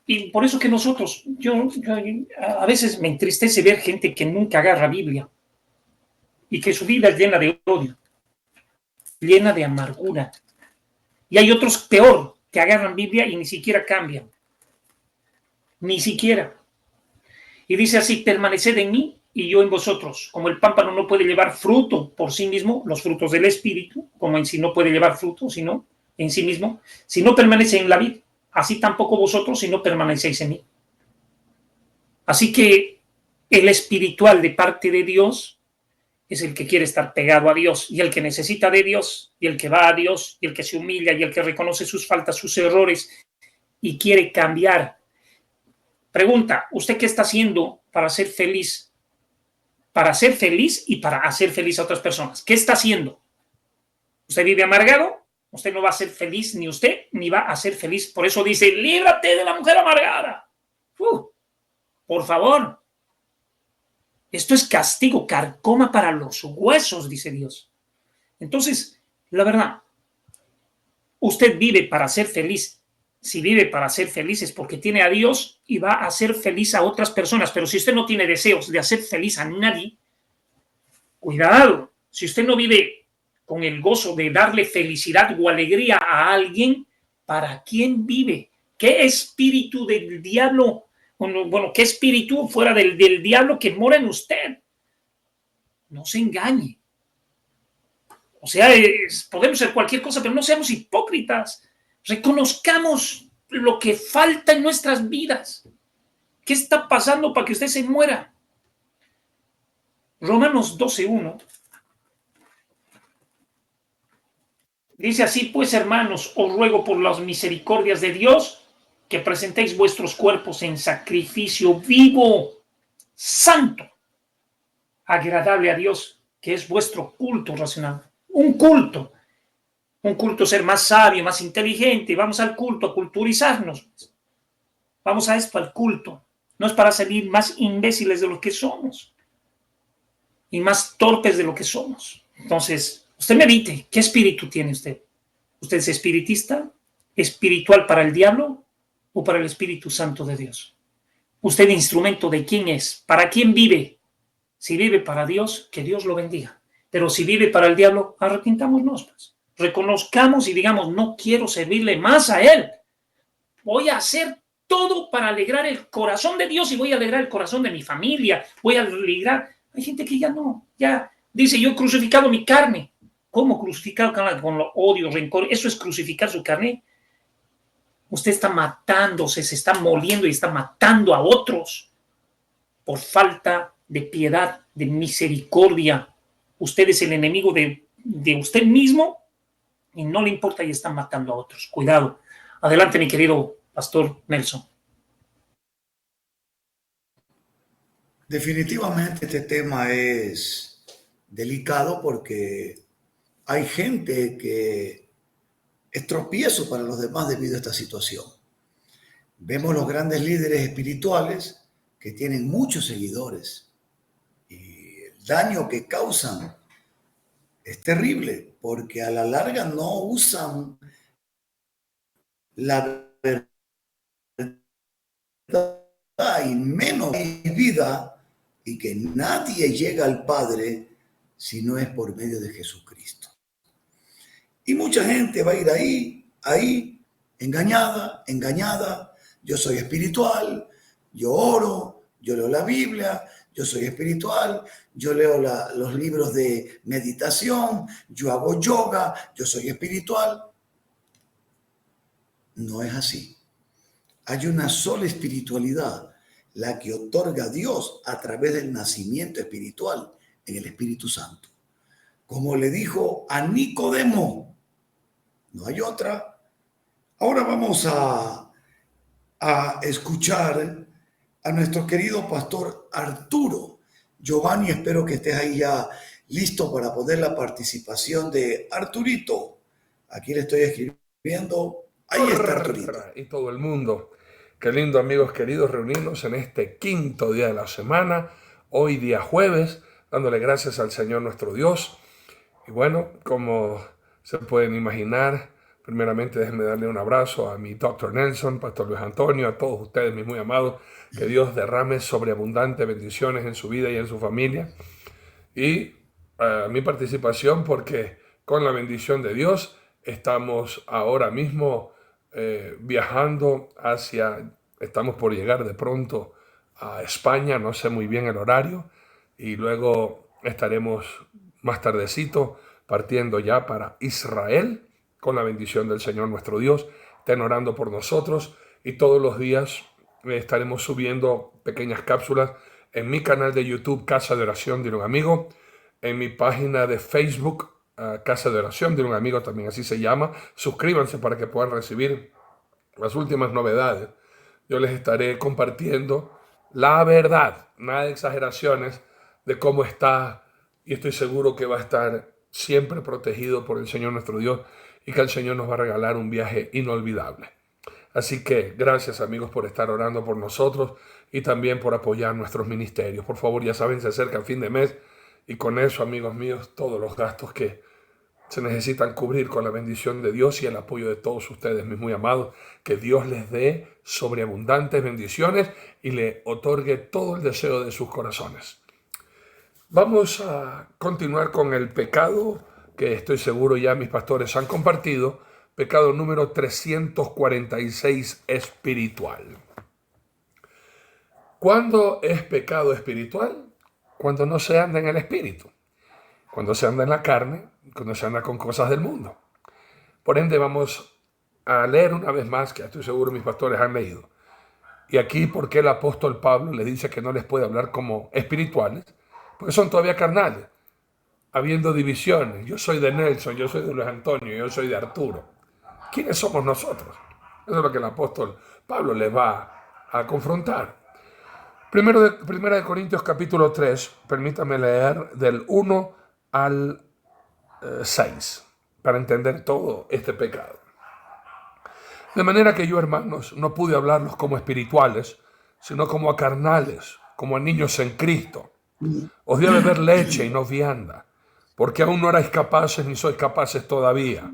Y por eso que nosotros, yo a veces me entristece ver gente que nunca agarra Biblia y que su vida es llena de odio, llena de amargura. Y hay otros peor, que agarran Biblia y ni siquiera cambian. Ni siquiera. Y dice así, permaneced en mí y yo en vosotros. Como el pámpano no puede llevar fruto por sí mismo, los frutos del Espíritu, como en sí no puede llevar fruto, sino en sí mismo, si no permanece en la vid, así tampoco vosotros si no permanecéis en mí. Así que el espiritual de parte de Dios es el que quiere estar pegado a Dios y el que necesita de Dios y el que va a Dios y el que se humilla y el que reconoce sus faltas, sus errores y quiere cambiar. Pregunta, ¿usted qué está haciendo para ser feliz? Para ser feliz y para hacer feliz a otras personas. ¿Qué está haciendo? ¿Usted vive amargado? Usted no va a ser feliz ni usted, ni va a ser feliz. Por eso dice, líbrate de la mujer amargada. Por favor. Esto es castigo, carcoma para los huesos, dice Dios. Entonces, la verdad, usted vive para ser feliz. Si vive para ser feliz es porque tiene a Dios y va a hacer feliz a otras personas. Pero si usted no tiene deseos de hacer feliz a nadie, cuidado. Si usted no vive con el gozo de darle felicidad o alegría a alguien, ¿para quién vive? ¿Qué espíritu del diablo? Bueno, ¿qué espíritu fuera del diablo que mora en usted? No se engañe. O sea, podemos ser cualquier cosa, pero no seamos hipócritas. Reconozcamos lo que falta en nuestras vidas. ¿Qué está pasando para que usted se muera? Romanos 12:1 dice así: pues, hermanos, os ruego por las misericordias de Dios que presentéis vuestros cuerpos en sacrificio vivo, santo, agradable a Dios, que es vuestro culto racional. Un culto ser más sabio, más inteligente. Vamos al culto, a culturizarnos. Vamos a esto, al culto. No es para salir más imbéciles de lo que somos y más torpes de lo que somos. Entonces, usted medite, ¿qué espíritu tiene usted? ¿Usted es espiritista, espiritual para el diablo o para el Espíritu Santo de Dios? ¿Usted instrumento de quién es? ¿Para quién vive? Si vive para Dios, que Dios lo bendiga. Pero si vive para el diablo, arrepintámonos, pues. Reconozcamos y digamos: no quiero servirle más a él. Voy a hacer todo para alegrar el corazón de Dios y voy a alegrar el corazón de mi familia. Voy a alegrar. Hay gente que ya no, ya dice: yo he crucificado mi carne. ¿Cómo crucificado con odio, rencor? Eso es crucificar su carne. Usted está matándose, se está moliendo y está matando a otros por falta de piedad, de misericordia. Usted es el enemigo de usted mismo y no le importa y está matando a otros. Cuidado. Adelante, mi querido Pastor Nelson. Definitivamente este tema es delicado porque hay gente que es tropiezo para los demás debido a esta situación. Vemos los grandes líderes espirituales que tienen muchos seguidores y el daño que causan es terrible porque a la larga no usan la verdad y menos vida, y que nadie llega al Padre si no es por medio de Jesucristo. Y mucha gente va a ir ahí, engañada. Yo soy espiritual, yo oro, yo leo la Biblia, yo soy espiritual, yo leo los libros de meditación, yo hago yoga, yo soy espiritual. No es así. Hay una sola espiritualidad, la que otorga Dios a través del nacimiento espiritual en el Espíritu Santo. Como le dijo a Nicodemo, no hay otra. Ahora vamos a escuchar a nuestro querido pastor Arturo. Giovanni, espero que estés ahí ya listo para poner la participación de Arturito. Aquí le estoy escribiendo. Ahí está Arturito. Y todo el mundo. Qué lindo, amigos queridos, reunirnos en este quinto día de la semana, hoy día jueves, dándole gracias al Señor nuestro Dios. Y bueno, como se pueden imaginar, primeramente déjenme darle un abrazo a mi Dr. Nelson, Pastor Luis Antonio, a todos ustedes, mis muy amados. Que Dios derrame sobreabundantes bendiciones en su vida y en su familia. Y mi participación, porque con la bendición de Dios estamos ahora mismo viajando estamos por llegar de pronto a España, no sé muy bien el horario, y luego estaremos más tardecito partiendo ya para Israel, con la bendición del Señor nuestro Dios. Estén orando por nosotros y todos los días estaremos subiendo pequeñas cápsulas en mi canal de YouTube, Casa de Oración de un Amigo, en mi página de Facebook, Casa de Oración de un Amigo, también así se llama. Suscríbanse para que puedan recibir las últimas novedades. Yo les estaré compartiendo la verdad, nada de exageraciones, de cómo está, y estoy seguro que va a estar siempre protegido por el Señor nuestro Dios y que el Señor nos va a regalar un viaje inolvidable. Así que gracias, amigos, por estar orando por nosotros y también por apoyar nuestros ministerios. Por favor, ya saben, se acerca el fin de mes y con eso, amigos míos, todos los gastos que se necesitan cubrir con la bendición de Dios y el apoyo de todos ustedes, mis muy amados. Que Dios les dé sobreabundantes bendiciones y le otorgue todo el deseo de sus corazones. Vamos a continuar con el pecado que estoy seguro ya mis pastores han compartido. Pecado número 346, espiritual. ¿Cuándo es pecado espiritual? Cuando no se anda en el espíritu, cuando se anda en la carne, cuando se anda con cosas del mundo. Por ende, vamos a leer una vez más, que estoy seguro mis pastores han leído. Y aquí, ¿por qué el apóstol Pablo les dice que no les puede hablar como espirituales? Porque son todavía carnales, habiendo divisiones. Yo soy de Nelson, yo soy de Luis Antonio, yo soy de Arturo. ¿Quiénes somos nosotros? Eso es lo que el apóstol Pablo les va a confrontar. Primera de Corintios capítulo 3, permítame leer del 1 al 6, para entender todo este pecado. De manera que yo, hermanos, no pude hablarlos como espirituales, sino como a carnales, como a niños en Cristo. Os di a beber leche y no vianda, porque aún no erais capaces ni sois capaces todavía,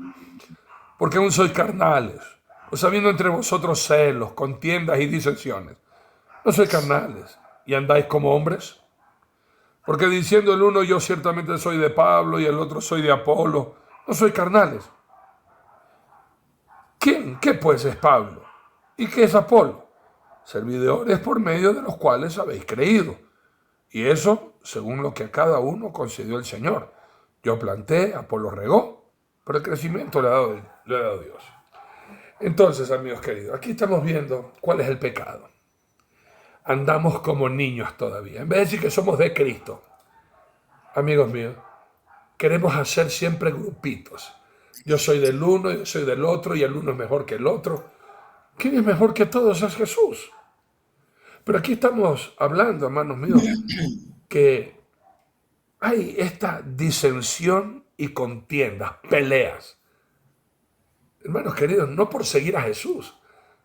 porque aún sois carnales, pues habiendo entre vosotros celos, contiendas y disensiones. ¿No sois carnales y andáis como hombres? Porque diciendo el uno, yo ciertamente soy de Pablo, y el otro soy de Apolo, no sois carnales. ¿Quién? ¿Qué pues es Pablo? ¿Y qué es Apolo? Servidores por medio de los cuales habéis creído. Y eso según lo que a cada uno concedió el Señor. Yo planté, Apolo regó, pero el crecimiento le ha dado Dios. Entonces, amigos queridos, aquí estamos viendo cuál es el pecado. Andamos como niños todavía. En vez de decir que somos de Cristo, amigos míos, queremos hacer siempre grupitos. Yo soy del uno, yo soy del otro, y el uno es mejor que el otro. ¿Quién es mejor que todos? Es Jesús. Pero aquí estamos hablando, hermanos míos, que hay esta disensión y contiendas, peleas. Hermanos queridos, no por seguir a Jesús,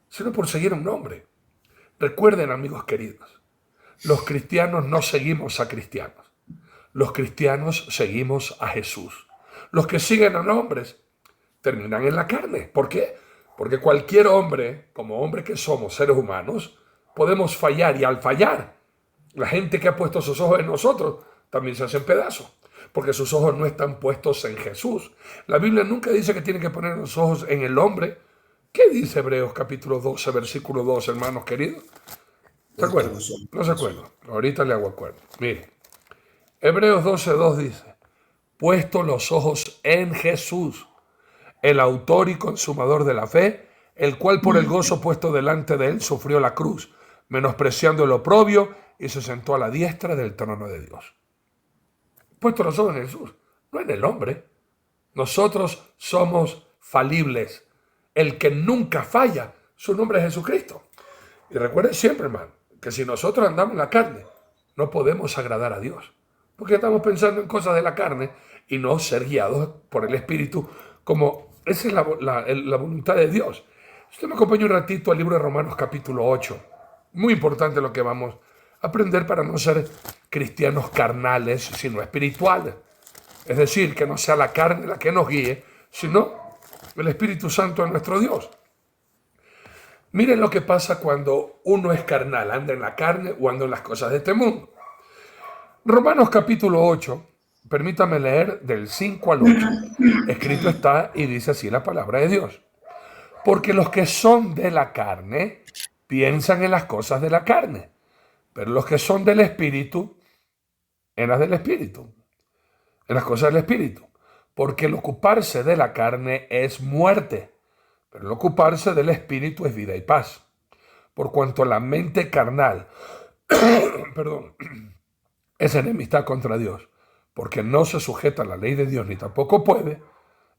sino por seguir a un hombre. Recuerden, amigos queridos, los cristianos no seguimos a cristianos. Los cristianos seguimos a Jesús. Los que siguen a hombres terminan en la carne. ¿Por qué? Porque cualquier hombre, como hombre que somos, seres humanos, podemos fallar. Y al fallar, la gente que ha puesto sus ojos en nosotros también se hacen pedazos. Porque sus ojos no están puestos en Jesús. La Biblia nunca dice que tiene que poner los ojos en el hombre. ¿Qué dice Hebreos capítulo 12, versículo 2, hermanos queridos? ¿Se acuerdan? No se acuerdan. Ahorita le hago acuerdo. Mire, Hebreos 12, 2 dice: puesto los ojos en Jesús, el autor y consumador de la fe, el cual por el gozo puesto delante de él sufrió la cruz, menospreciando el oprobio, y se sentó a la diestra del trono de Dios. Puesto los ojos en Jesús, no en el hombre. Nosotros somos falibles. El que nunca falla, su nombre es Jesucristo. Y recuerden siempre, hermano, que si nosotros andamos en la carne, no podemos agradar a Dios. Porque estamos pensando en cosas de la carne y no ser guiados por el Espíritu, como esa es la voluntad de Dios. Usted me acompaña un ratito al libro de Romanos capítulo 8. Muy importante lo que vamos a aprender para no ser cristianos carnales, sino espirituales. Es decir, que no sea la carne la que nos guíe, sino el Espíritu Santo de nuestro Dios. Miren lo que pasa cuando uno es carnal, anda en la carne o anda en las cosas de este mundo. Romanos capítulo 8, permítame leer del 5 al 8. Escrito está y dice así la palabra de Dios. Porque los que son de la carne piensan en las cosas de la carne, pero los que son del Espíritu, en las del Espíritu, en las cosas del Espíritu. Porque el ocuparse de la carne es muerte, pero el ocuparse del Espíritu es vida y paz. Por cuanto la mente carnal, es enemistad contra Dios, porque no se sujeta a la ley de Dios ni tampoco puede,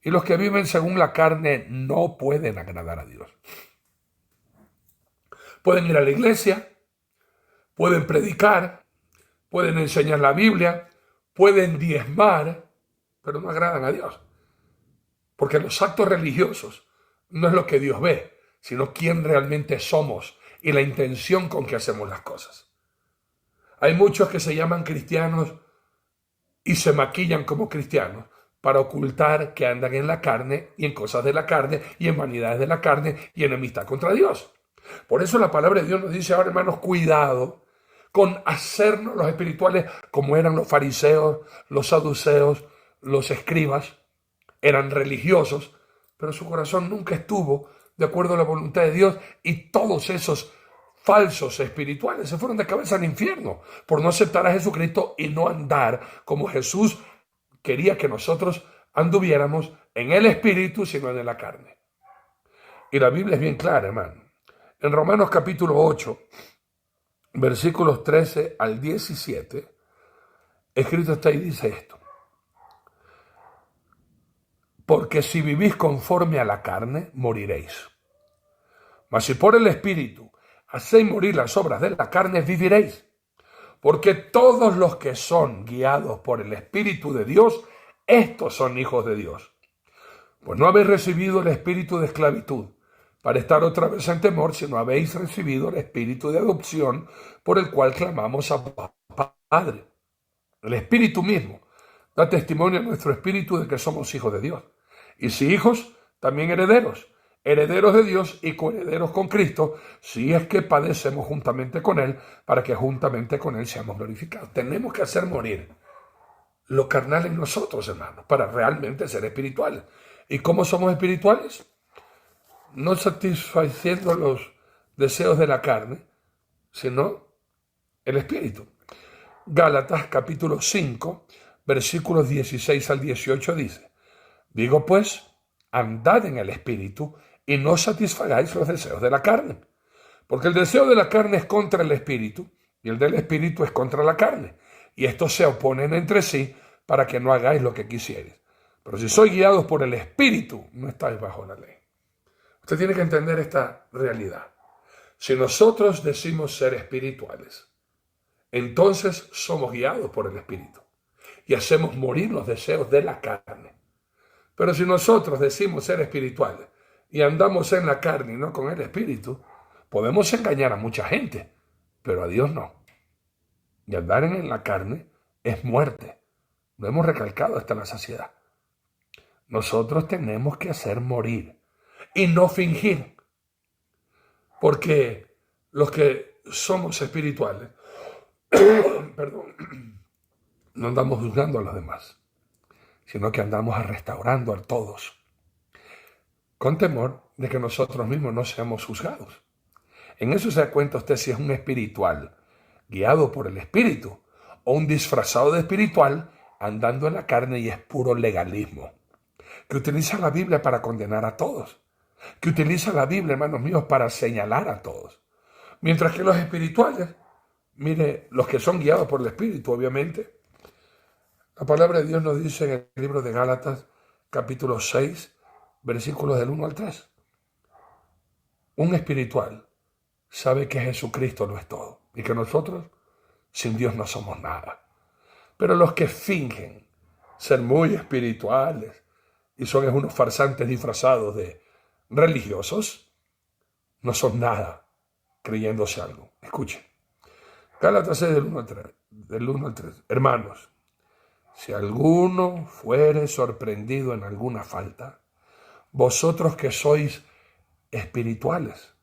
y los que viven según la carne no pueden agradar a Dios. Pueden ir a la iglesia, pueden predicar, pueden enseñar la Biblia, pueden diezmar, pero no agradan a Dios. Porque los actos religiosos no es lo que Dios ve, sino quién realmente somos y la intención con que hacemos las cosas. Hay muchos que se llaman cristianos y se maquillan como cristianos, para ocultar que andan en la carne y en cosas de la carne y en vanidades de la carne y enemistad contra Dios. Por eso la palabra de Dios nos dice ahora, hermanos, cuidado con hacernos los espirituales como eran los fariseos, los saduceos, los escribas. Eran religiosos, pero su corazón nunca estuvo de acuerdo a la voluntad de Dios, y todos esos falsos espirituales se fueron de cabeza al infierno por no aceptar a Jesucristo y no andar como Jesús quería que nosotros anduviéramos en el espíritu, sino en la carne. Y la Biblia es bien clara, hermano. En Romanos capítulo 8, versículos 13 al 17, escrito está y dice esto: porque si vivís conforme a la carne, moriréis. Mas si por el Espíritu hacéis morir las obras de la carne, viviréis. Porque todos los que son guiados por el Espíritu de Dios, estos son hijos de Dios. Pues no habéis recibido el espíritu de esclavitud para estar otra vez en temor, sino habéis recibido el espíritu de adopción, por el cual clamamos a Padre. El Espíritu mismo da testimonio a nuestro espíritu de que somos hijos de Dios. Y si hijos, también herederos, herederos de Dios y coherederos con Cristo, si es que padecemos juntamente con Él, para que juntamente con Él seamos glorificados. Tenemos que hacer morir lo carnal en nosotros, hermanos, para realmente ser espirituales. ¿Y cómo somos espirituales? No satisfaciendo los deseos de la carne, sino el espíritu. Gálatas capítulo 5, versículos 16 al 18 dice: digo pues, andad en el espíritu y no satisfagáis los deseos de la carne. Porque el deseo de la carne es contra el espíritu y el del espíritu es contra la carne. Y estos se oponen entre sí para que no hagáis lo que quisierais. Pero si sois guiados por el espíritu, no estáis bajo la ley. Usted tiene que entender esta realidad. Si nosotros decimos ser espirituales, entonces somos guiados por el espíritu y hacemos morir los deseos de la carne. Pero si nosotros decimos ser espirituales y andamos en la carne y no con el espíritu, podemos engañar a mucha gente, pero a Dios no. Y andar en la carne es muerte. Lo hemos recalcado hasta la saciedad. Nosotros tenemos que hacer morir y no fingir. Porque los que somos espirituales, no andamos juzgando a los demás, sino que andamos restaurando a todos, con temor de que nosotros mismos no seamos juzgados. En eso se da cuenta usted si es un espiritual guiado por el espíritu o un disfrazado de espiritual andando en la carne y es puro legalismo, que utiliza la Biblia para condenar a todos, que utiliza la Biblia, hermanos míos, para señalar a todos. Mientras que los espirituales, mire, los que son guiados por el espíritu, obviamente, la palabra de Dios nos dice en el libro de Gálatas, capítulo 6, versículos del 1 al 3. Un espiritual sabe que Jesucristo lo es todo y que nosotros sin Dios no somos nada. Pero los que fingen ser muy espirituales y son unos farsantes disfrazados de religiosos, no son nada creyéndose algo. Escuchen. Gálatas 6 del 1 al 3. Hermanos, si alguno fuere sorprendido en alguna falta, vosotros que sois espirituales,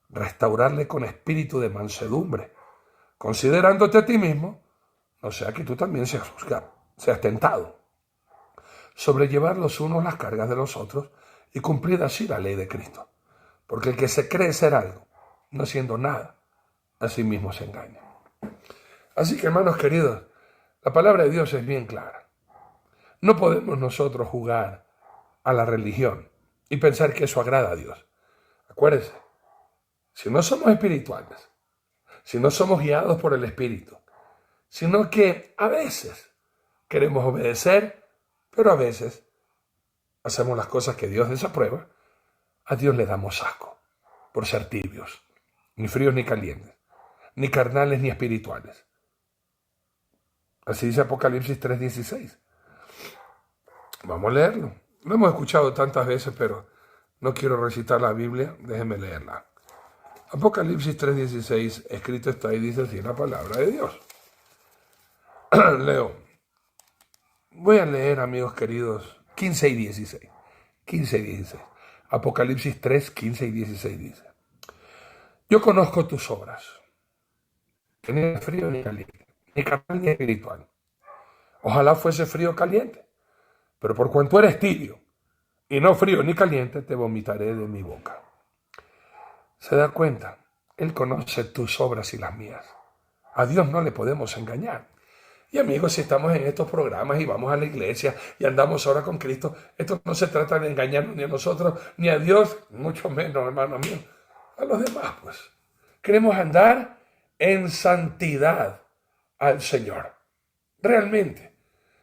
restaurarle con espíritu de mansedumbre, considerándote a ti mismo, no sea que tú también seas juzgado, seas tentado. Sobrellevar los unos las cargas de los otros y cumplir así la ley de Cristo. Porque el que se cree ser algo, no siendo nada, a sí mismo se engaña. Así que, hermanos queridos, la palabra de Dios es bien clara. No podemos nosotros jugar a la religión y pensar que eso agrada a Dios. Acuérdense, si no somos espirituales, si no somos guiados por el Espíritu, sino que a veces queremos obedecer, pero a veces hacemos las cosas que Dios desaprueba, a Dios le damos asco por ser tibios, ni fríos ni calientes, ni carnales ni espirituales. Así dice Apocalipsis 3:16. Vamos a leerlo. Lo hemos escuchado tantas veces, pero no quiero recitar la Biblia, déjenme leerla. Apocalipsis 3:16, escrito está y dice así la palabra de Dios. Leo. Voy a leer, amigos queridos, 15 y 16. 15 y 16. Apocalipsis 3, 15 y 16 dice: Yo conozco tus obras, que ni eres frío ni caliente, ni carnal ni espiritual. Ojalá fuese frío o caliente, pero por cuanto eres tibio y no frío ni caliente, te vomitaré de mi boca. ¿Se da cuenta? Él conoce tus obras y las mías. A Dios no le podemos engañar. Y amigos, si estamos en estos programas y vamos a la iglesia y andamos ahora con Cristo, esto no se trata de engañarnos ni a nosotros, ni a Dios, mucho menos, hermano mío, a los demás, pues. Queremos andar en santidad al Señor. Realmente.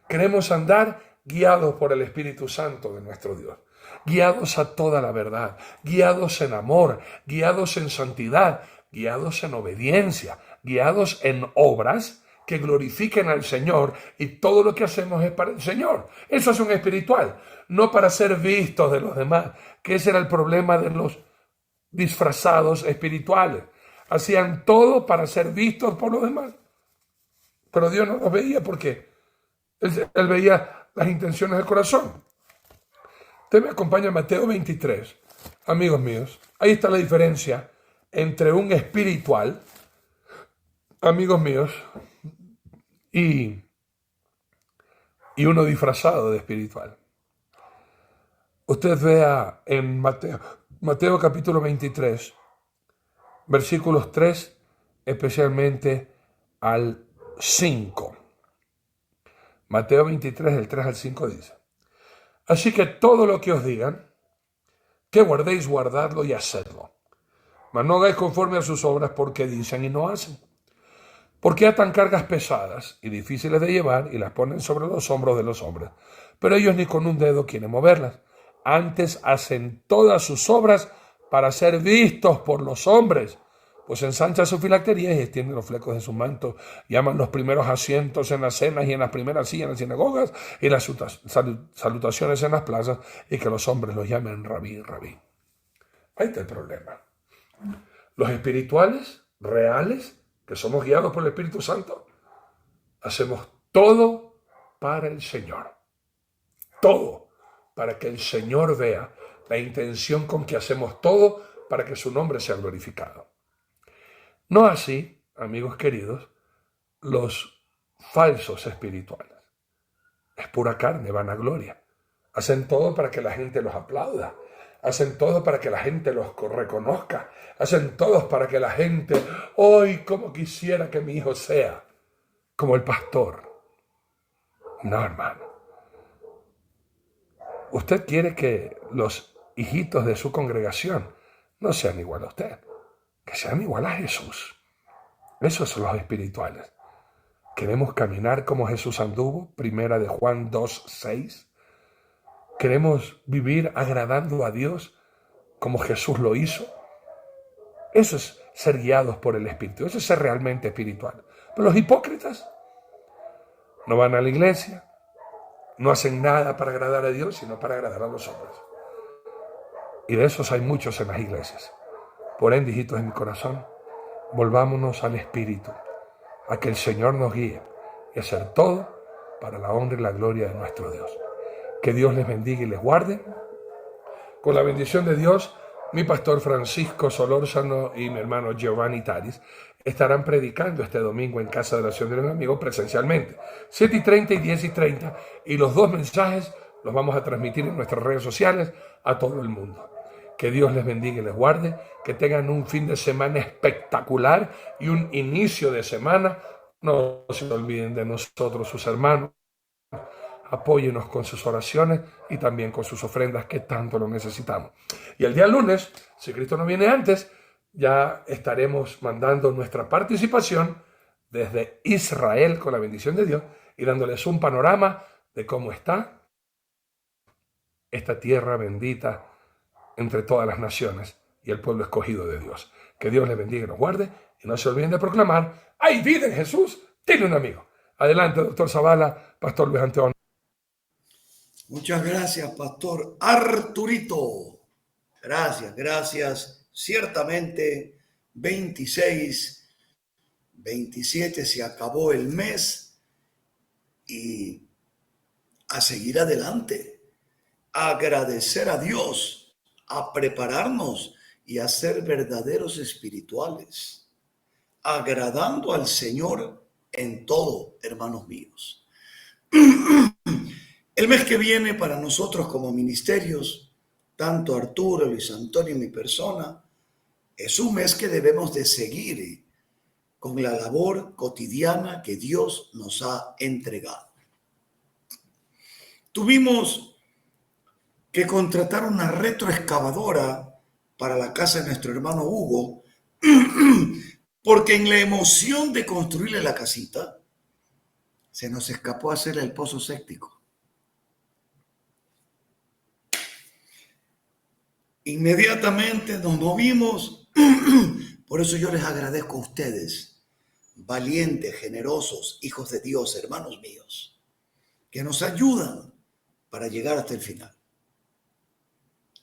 Queremos andar guiados por el Espíritu Santo de nuestro Dios. Guiados a toda la verdad, guiados en amor, guiados en santidad, guiados en obediencia, guiados en obras que glorifiquen al Señor, y todo lo que hacemos es para el Señor. Eso es un espiritual, no para ser vistos de los demás, que ese era el problema de los disfrazados espirituales. Hacían todo para ser vistos por los demás. Pero Dios no los veía porque Él veía las intenciones del corazón. Usted me acompaña a Mateo 23, amigos míos. Ahí está la diferencia entre un espiritual, amigos míos, y uno disfrazado de espiritual. Usted vea en Mateo capítulo 23, versículos 3, especialmente al 5. Mateo 23, del 3 al 5 dice: Así que todo lo que os digan, que guardéis, guardadlo y hacedlo. Mas no hagáis conforme a sus obras, porque dicen y no hacen. Porque atan cargas pesadas y difíciles de llevar y las ponen sobre los hombros de los hombres. Pero ellos ni con un dedo quieren moverlas. Antes hacen todas sus obras para ser vistos por los hombres. Pues ensancha sus filacterías y extiende los flecos de sus mantos. Llaman los primeros asientos en las cenas y en las primeras sillas en las sinagogas y las salutaciones en las plazas, y que los hombres los llamen rabí, rabí. Ahí está el problema. Los espirituales, reales, que somos guiados por el Espíritu Santo, hacemos todo para el Señor. Todo para que el Señor vea la intención con que hacemos todo para que su nombre sea glorificado. No así, amigos queridos, los falsos espirituales. Es pura carne, vanagloria. Hacen todo para que la gente los aplauda. Hacen todo para que la gente los reconozca. Hacen todo para que la gente, hoy como quisiera que mi hijo sea como el pastor. No, hermano. Usted quiere que los hijitos de su congregación no sean igual a usted, que sean igual a Jesús. Esos son los espirituales. Queremos caminar como Jesús anduvo, primera de Juan 2:6. Queremos vivir agradando a Dios como Jesús lo hizo. Eso es ser guiados por el Espíritu. Eso es ser realmente espiritual. Pero los hipócritas no van a la iglesia, no hacen nada para agradar a Dios, sino para agradar a los hombres. Y de esos hay muchos en las iglesias. Por ende, hijitos de mi corazón, volvámonos al Espíritu, a que el Señor nos guíe y hacer todo para la honra y la gloria de nuestro Dios. Que Dios les bendiga y les guarde. Con la bendición de Dios, mi pastor Francisco Solórzano y mi hermano Giovanni Taris estarán predicando este domingo en Casa de Oración de los Amigos presencialmente, 7:30 y 10:30, y los dos mensajes los vamos a transmitir en nuestras redes sociales a todo el mundo. Que Dios les bendiga y les guarde, que tengan un fin de semana espectacular y un inicio de semana. No se olviden de nosotros, sus hermanos. Apóyenos con sus oraciones y también con sus ofrendas, que tanto lo necesitamos. Y el día lunes, si Cristo no viene antes, ya estaremos mandando nuestra participación desde Israel con la bendición de Dios y dándoles un panorama de cómo está esta tierra bendita entre todas las naciones y el pueblo escogido de Dios. Que Dios les bendiga y nos guarde, y no se olviden de proclamar: ¡hay vida en Jesús! Tiene un amigo. Adelante, doctor Zavala, pastor Luis Antonio. Muchas gracias, pastor Arturito. Gracias. Ciertamente, 26, 27 se acabó el mes y a seguir adelante, a agradecer a Dios, a prepararnos y a ser verdaderos espirituales, agradando al Señor en todo, hermanos míos. El mes que viene para nosotros como ministerios, tanto Arturo, Luis Antonio y mi persona, es un mes que debemos de seguir con la labor cotidiana que Dios nos ha entregado. Tuvimos que contratar una retroexcavadora para la casa de nuestro hermano Hugo, porque en la emoción de construirle la casita, se nos escapó hacer el pozo séptico. Inmediatamente nos movimos. Por eso yo les agradezco a ustedes, valientes, generosos, hijos de Dios, hermanos míos, que nos ayudan para llegar hasta el final.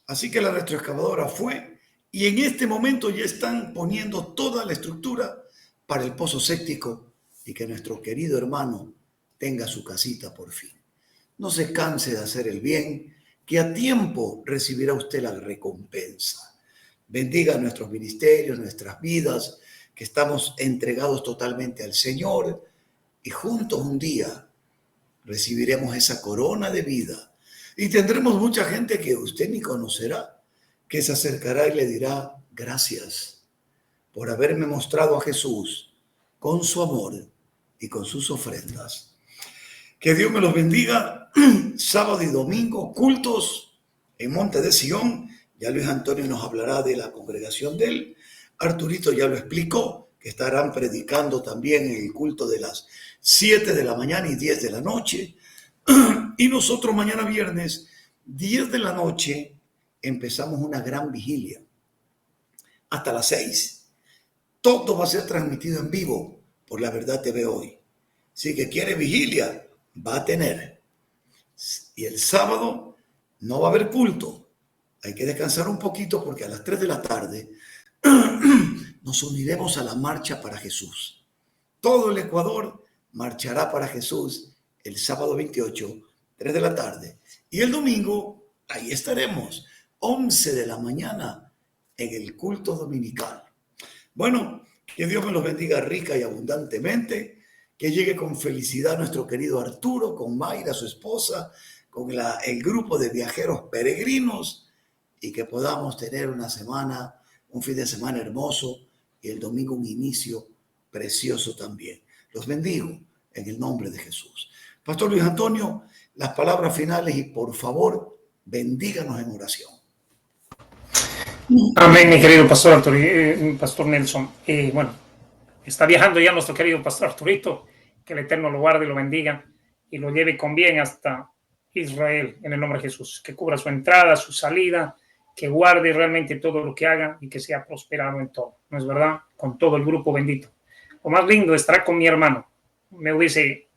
Así que la retroexcavadora fue, y en este momento ya están poniendo toda la estructura para el pozo séptico y que nuestro querido hermano tenga su casita por fin. No se canse de hacer el bien, que a tiempo recibirá usted la recompensa. Bendiga nuestros ministerios, nuestras vidas, que estamos entregados totalmente al Señor, y juntos un día recibiremos esa corona de vida y tendremos mucha gente que usted ni conocerá, que se acercará y le dirá: gracias por haberme mostrado a Jesús con su amor y con sus ofrendas. Que Dios me los bendiga. Sábado y domingo, cultos en Monte de Sion. Ya Luis Antonio nos hablará de la congregación de él. Arturito ya lo explicó, que estarán predicando también en el culto de las 7 de la mañana y 10 de la noche. Y nosotros mañana viernes, 10 de la noche, empezamos una gran vigilia. Hasta las 6. Todo va a ser transmitido en vivo por La Verdad TV hoy. Si que quiere vigilia, va a tener. Y el sábado no va a haber culto. Hay que descansar un poquito porque a las 3 de la tarde nos uniremos a la marcha para Jesús. Todo el Ecuador marchará para Jesús el sábado 28, 3 de la tarde. Y el domingo, ahí estaremos, 11 de la mañana, en el culto dominical. Bueno, que Dios me los bendiga rica y abundantemente. Que llegue con felicidad nuestro querido Arturo, con Mayra, su esposa, con el grupo de viajeros peregrinos, y que podamos tener una semana, un fin de semana hermoso, y el domingo un inicio precioso también. Los bendigo en el nombre de Jesús. Pastor Luis Antonio, las palabras finales, y por favor, bendíganos en oración. Amén, mi querido pastor Arturo, pastor Nelson. Bueno, está viajando ya nuestro querido pastor Arturito. Que el Eterno lo guarde y lo bendiga y lo lleve con bien hasta Israel, en el nombre de Jesús. Que cubra su entrada, su salida, que guarde realmente todo lo que haga y que sea prosperado en todo. ¿No es verdad? Con todo el grupo bendito. Lo más lindo estará con mi hermano. Me hubiese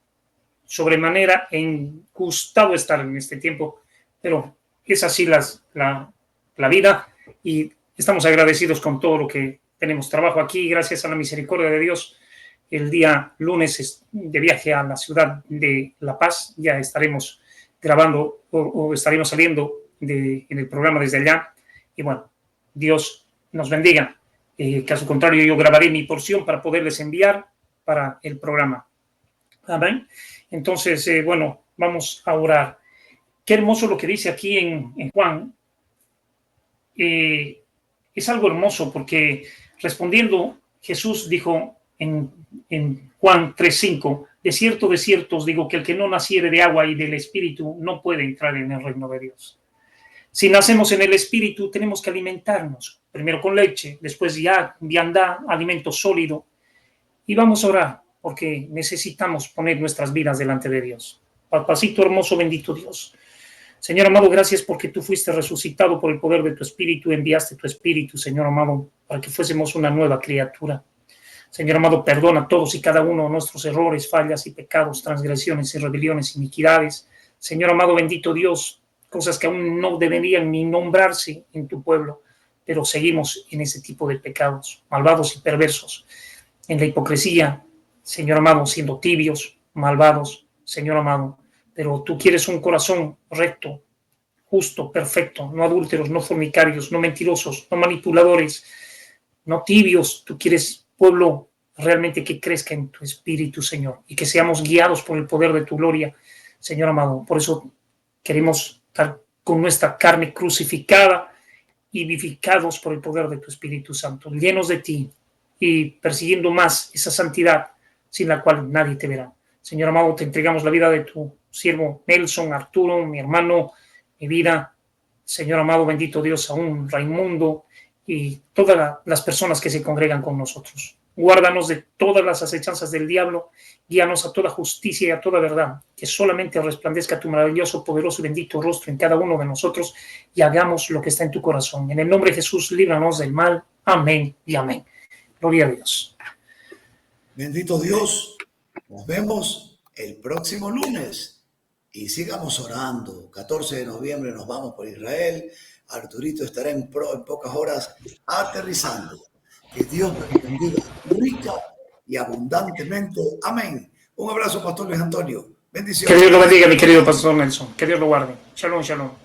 sobremanera gustado estar en este tiempo, pero es así la vida, y estamos agradecidos con todo lo que tenemos. Trabajo aquí, gracias a la misericordia de Dios. El día lunes de viaje a la ciudad de La Paz. Ya estaremos grabando o estaremos saliendo en el programa desde allá. Y bueno, Dios nos bendiga. Caso contrario, yo grabaré mi porción para poderles enviar para el programa. Amén. Entonces, bueno, vamos a orar. Qué hermoso lo que dice aquí en Juan. Es algo hermoso porque respondiendo, Jesús dijo en Juan 3:5, de cierto os digo que el que no naciere de agua y del Espíritu no puede entrar en el reino de Dios. Si nacemos en el Espíritu, tenemos que alimentarnos, primero con leche, después ya viandá, alimento sólido, y vamos a orar, porque necesitamos poner nuestras vidas delante de Dios. Papacito hermoso, bendito Dios. Señor amado, gracias porque tú fuiste resucitado por el poder de tu Espíritu, enviaste tu Espíritu, Señor amado, para que fuésemos una nueva criatura. Señor amado, perdona a todos y cada uno de nuestros errores, fallas y pecados, transgresiones y rebeliones, iniquidades. Señor amado, bendito Dios, cosas que aún no deberían ni nombrarse en tu pueblo, pero seguimos en ese tipo de pecados, malvados y perversos, en la hipocresía, Señor amado, siendo tibios, malvados, Señor amado, pero tú quieres un corazón recto, justo, perfecto, no adúlteros, no fornicarios, no mentirosos, no manipuladores, no tibios. Tú quieres pueblo realmente que crezca en tu espíritu, Señor, y que seamos guiados por el poder de tu gloria, Señor amado. Por eso queremos estar con nuestra carne crucificada y vivificados por el poder de tu Espíritu Santo, llenos de ti y persiguiendo más esa santidad sin la cual nadie te verá. Señor amado, te entregamos la vida de tu siervo Nelson, Arturo, mi hermano, mi vida. Señor amado, bendito Dios, aún Raimundo y todas las personas que se congregan con nosotros. Guárdanos de todas las acechanzas del diablo, guíanos a toda justicia y a toda verdad, que solamente resplandezca tu maravilloso, poderoso y bendito rostro en cada uno de nosotros y hagamos lo que está en tu corazón. En el nombre de Jesús, líbranos del mal. Amén y amén. Gloria a Dios. Bendito Dios. Nos vemos el próximo lunes y sigamos orando. 14 de noviembre nos vamos por Israel. Arturito estará en pocas horas aterrizando. Que Dios te bendiga rica y abundantemente. Amén. Un abrazo, Pastor Luis Antonio. Bendiciones. Que Dios lo bendiga, mi querido Pastor Nelson. Que Dios lo guarde. Shalom, shalom.